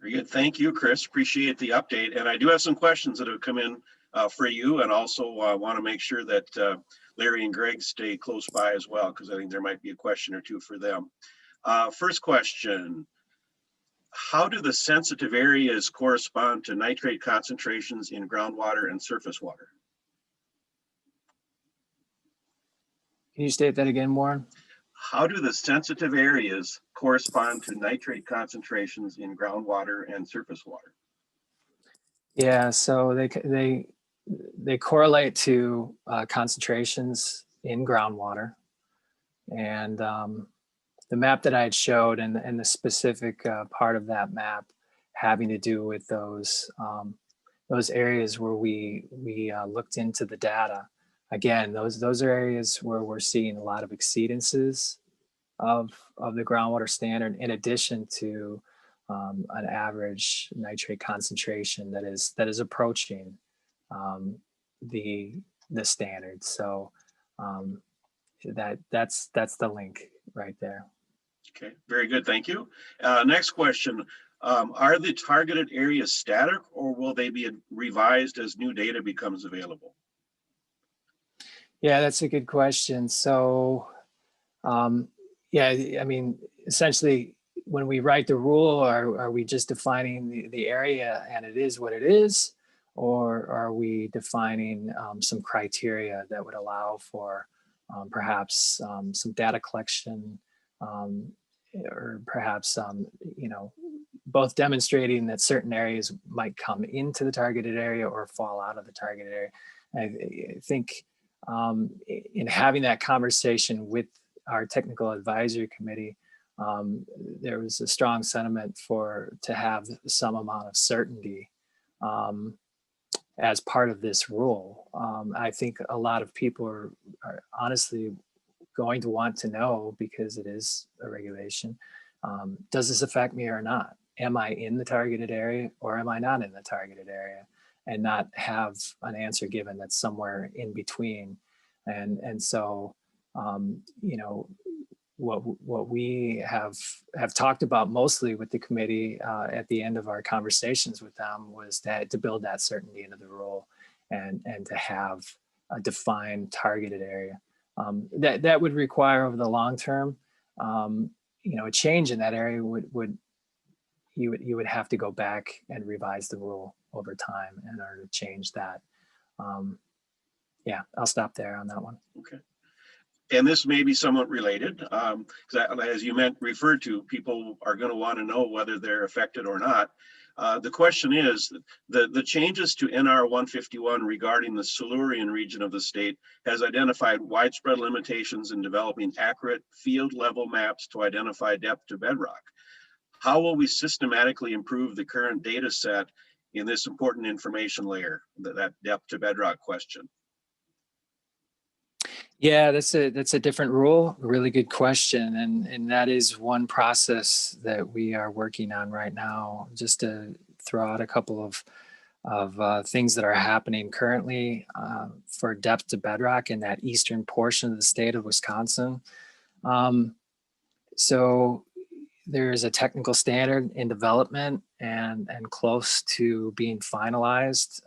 Speaker 1: Very good. Thank you, Chris. Appreciate the update. And I do have some questions that have come in for you, and also want to make sure that Larry and Greg stay close by as well, because I think there might be a question or two for them. First question, how do the sensitive areas correspond to nitrate concentrations in groundwater and surface water?
Speaker 4: Can you state that again, Warren?
Speaker 1: How do the sensitive areas correspond to nitrate concentrations in groundwater and surface water?
Speaker 4: Yeah, so they correlate to concentrations in groundwater. And the map that I had showed and the specific part of that map having to do with those areas where we looked into the data. Again, those are areas where we're seeing a lot of exceedances of the groundwater standard, in addition to an average nitrate concentration that is approaching the standard. So that's the link right there.
Speaker 1: Okay, very good, thank you. Next question, are the targeted areas static, or will they be revised as new data becomes available?
Speaker 4: Yeah, that's a good question. So yeah, I mean, essentially, when we write the rule, are we just defining the area and it is what it is? Or are we defining some criteria that would allow for perhaps some data collection, or perhaps both demonstrating that certain areas might come into the targeted area or fall out of the targeted area? I think in having that conversation with our technical advisory committee, there was a strong sentiment to have some amount of certainty as part of this rule. I think a lot of people are honestly going to want to know, because it is a regulation, does this affect me or not? Am I in the targeted area or am I not in the targeted area? And not have an answer given that's somewhere in between. And so, what we have talked about mostly with the committee at the end of our conversations with them was to build that certainty into the rule and to have a defined targeted area. That would require, over the long term, a change in that area you would have to go back and revise the rule over time in order to change that. Yeah, I'll stop there on that one.
Speaker 1: Okay. And this may be somewhat related, as you referred to, people are going to want to know whether they're affected or not. The question is, the changes to NR 151 regarding the Silurian region of the state has identified widespread limitations in developing accurate field level maps to identify depth to bedrock. How will we systematically improve the current data set in this important information layer, that depth to bedrock question?
Speaker 4: Yeah, that's a different rule. Really good question, and that is one process that we are working on right now. Just to throw out a couple of things that are happening currently for depth to bedrock in that eastern portion of the state of Wisconsin. So there's a technical standard in development and close to being finalized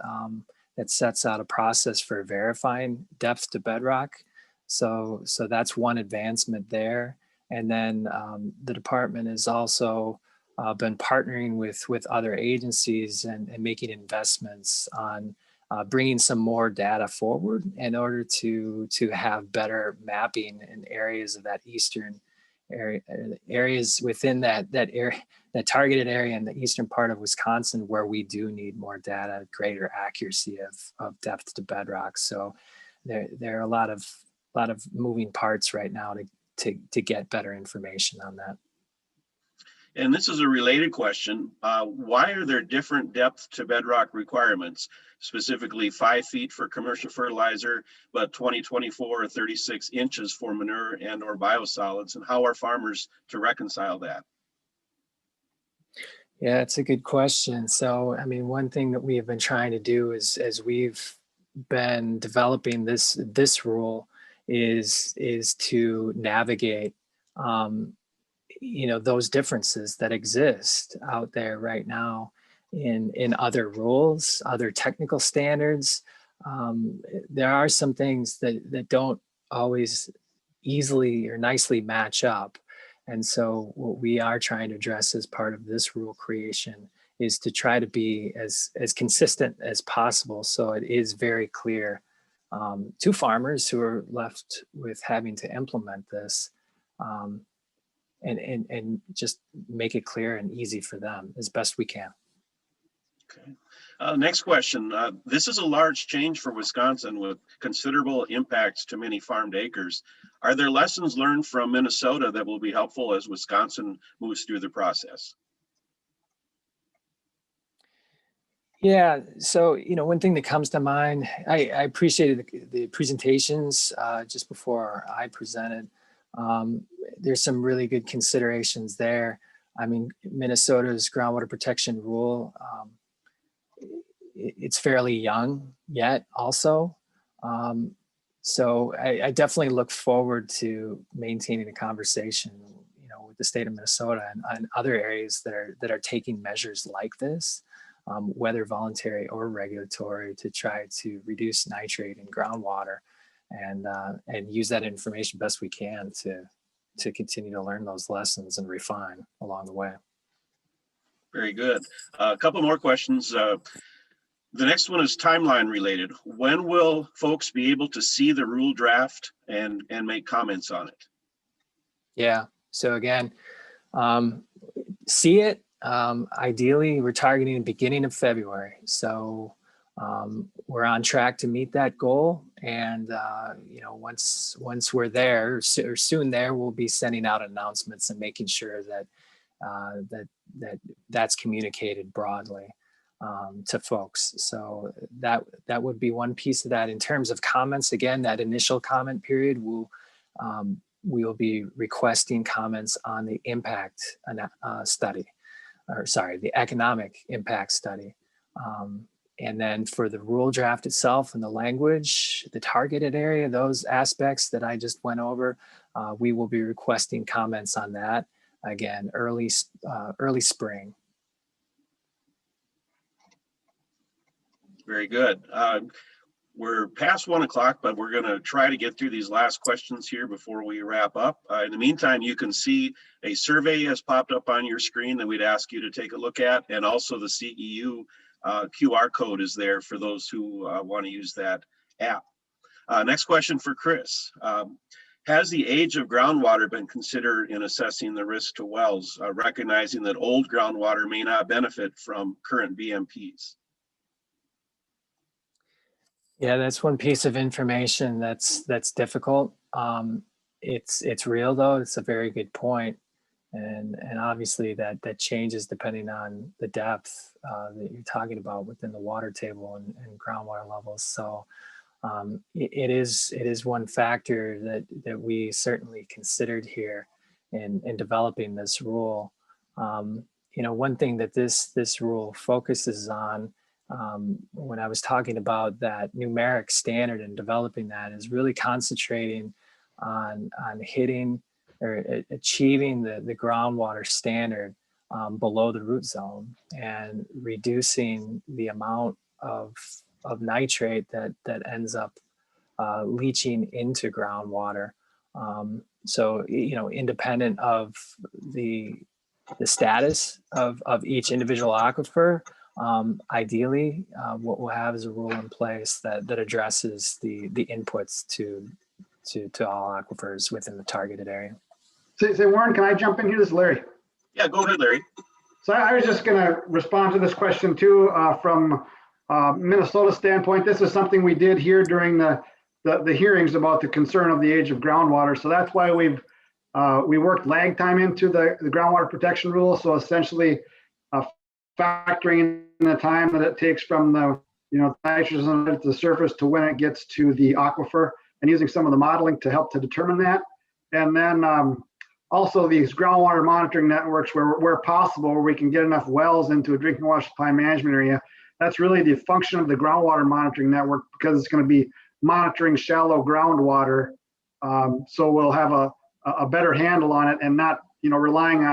Speaker 4: that sets out a process for verifying depth to bedrock. So that's one advancement there. And then the department has also been partnering with other agencies and making investments on bringing some more data forward in order to have better mapping in areas of that eastern area, areas within that area, that targeted area in the eastern part of Wisconsin where we do need more data, greater accuracy of depth to bedrock. So there are a lot of moving parts right now to get better information on that.
Speaker 1: And this is a related question. Why are there different depth to bedrock requirements, specifically 5 feet for commercial fertilizer, but 24 or 36 inches for manure and or biosolids? And how are farmers to reconcile that?
Speaker 4: Yeah, it's a good question. So, I mean, one thing that we have been trying to do is, as we've been developing this rule, is to navigate those differences that exist out there right now in other rules, other technical standards. There are some things that don't always easily or nicely match up. And so what we are trying to address as part of this rule creation is to try to be as consistent as possible, so it is very clear to farmers who are left with having to implement this, and just make it clear and easy for them as best we can.
Speaker 1: Okay. Next question. This is a large change for Wisconsin with considerable impacts to many farmed acres. Are there lessons learned from Minnesota that will be helpful as Wisconsin moves through the process?
Speaker 4: Yeah, so one thing that comes to mind, I appreciated the presentations just before I presented. There's some really good considerations there. I mean, Minnesota's Groundwater Protection Rule, it's fairly young yet also. So I definitely look forward to maintaining a conversation, with the state of Minnesota and other areas that are taking measures like this, whether voluntary or regulatory, to try to reduce nitrate in groundwater and use that information best we can to continue to learn those lessons and refine along the way.
Speaker 1: Very good. A couple more questions. The next one is timeline related. When will folks be able to see the rule draft and make comments on it?
Speaker 4: Yeah, so again, see it. Ideally, we're targeting the beginning of February. So we're on track to meet that goal. And, once we're there or soon there, we'll be sending out announcements and making sure that that's communicated broadly to folks. So that would be one piece of that. In terms of comments, again, that initial comment period, we'll be requesting comments on the impact study, the economic impact study. And then for the rule draft itself and the language, the targeted area, those aspects that I just went over, we will be requesting comments on that, again, early spring.
Speaker 1: Very good. We're past 1 o'clock, but we're going to try to get through these last questions here before we wrap up. In the meantime, you can see a survey has popped up on your screen that we'd ask you to take a look at, and also the CEU QR code is there for those who want to use that app. Next question for Chris. Has the age of groundwater been considered in assessing the risk to wells, recognizing that old groundwater may not benefit from current BMPs?
Speaker 4: Yeah, that's one piece of information that's difficult. It's real though. It's a very good point, and obviously that changes depending on the depth that you're talking about within the water table and groundwater levels. So it is one factor that we certainly considered here in developing this rule. You know, one thing that this rule focuses on, when I was talking about that numeric standard and developing that, is really concentrating on hitting or achieving the groundwater standard below the root zone and reducing the amount of nitrate that ends up leaching into groundwater. So, you know, independent of the status of each individual aquifer, ideally, what we'll have is a rule in place that addresses the inputs to all aquifers within the targeted area.
Speaker 2: Say, Warren, can I jump in here? This is Larry.
Speaker 1: Yeah, go ahead, Larry.
Speaker 2: So I was just going to respond to this question too from Minnesota standpoint. This is something we did here during the hearings about the concern of the age of groundwater. So that's why we worked lag time into the groundwater protection rule. So essentially factoring in the time that it takes from the nitrogen at the surface to when it gets to the aquifer, and using some of the modeling to help to determine that. And then also these groundwater monitoring networks where possible, where we can get enough wells into a drinking water supply management area. That's really the function of the groundwater monitoring network, because it's going to be monitoring shallow groundwater. So we'll have a better handle on it and not relying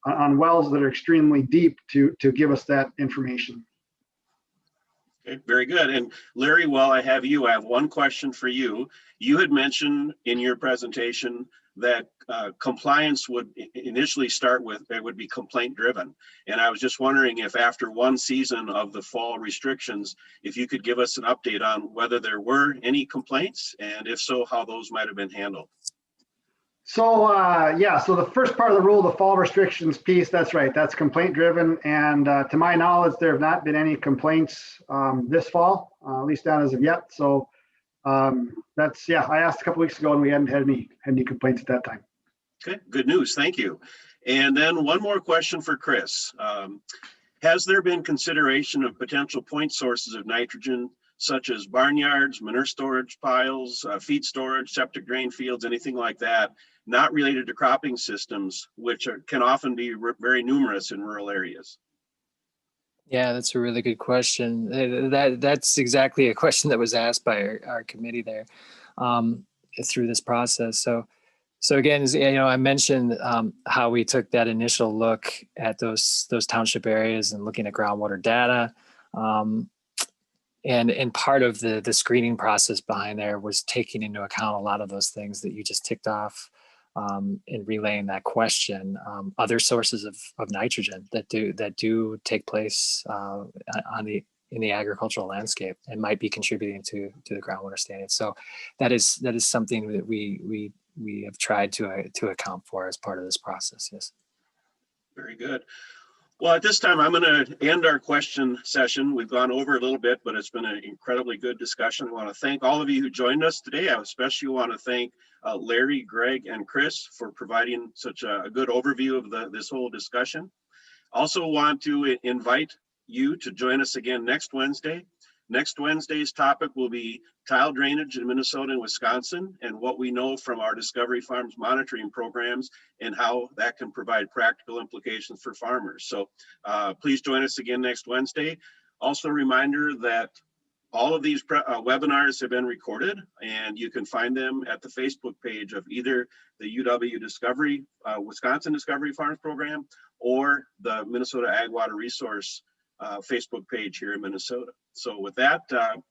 Speaker 2: on wells that are extremely deep to give us that information.
Speaker 1: Okay, very good. And Larry, while I have you, I have one question for you. You had mentioned in your presentation that compliance would initially start with, it would be complaint driven. And I was just wondering if after one season of the fall restrictions, if you could give us an update on whether there were any complaints, and if so, how those might have been handled.
Speaker 2: So yeah, so the first part of the rule, the fall restrictions piece, that's right, that's complaint driven. And to my knowledge, there have not been any complaints this fall, at least not as of yet. So that's, yeah, I asked a couple weeks ago and we hadn't had any complaints at that time.
Speaker 1: Okay, good news, thank you. And then one more question for Chris. Has there been consideration of potential point sources of nitrogen, such as barnyards, manure storage piles, feed storage, septic drain fields, anything like that, not related to cropping systems, which can often be very numerous in rural areas?
Speaker 4: Yeah, that's a really good question. That's exactly a question that was asked by our committee there through this process. So again, as I mentioned how we took that initial look at those township areas and looking at groundwater data. And part of the screening process behind there was taking into account a lot of those things that you just ticked off in relaying that question. Other sources of nitrogen that do take place in the agricultural landscape and might be contributing to the groundwater standard. So that is something that we have tried to account for as part of this process. Yes.
Speaker 1: Very good. Well, at this time, I'm going to end our question session. We've gone over a little bit, but it's been an incredibly good discussion. I want to thank all of you who joined us today. I especially want to thank Larry, Greg, and Chris for providing such a good overview of this whole discussion. Also want to invite you to join us again next Wednesday. Next Wednesday's topic will be tile drainage in Minnesota and Wisconsin, and what we know from our Discovery Farms monitoring programs and how that can provide practical implications for farmers. So please join us again next Wednesday. Also a reminder that all of these webinars have been recorded, and you can find them at the Facebook page of either the UW Discovery, Wisconsin Discovery Farms program, or the Minnesota Ag Water Resource Facebook page here in Minnesota. So with that,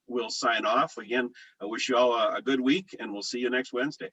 Speaker 1: we'll sign off. Again, I wish you all a good week, and we'll see you next Wednesday.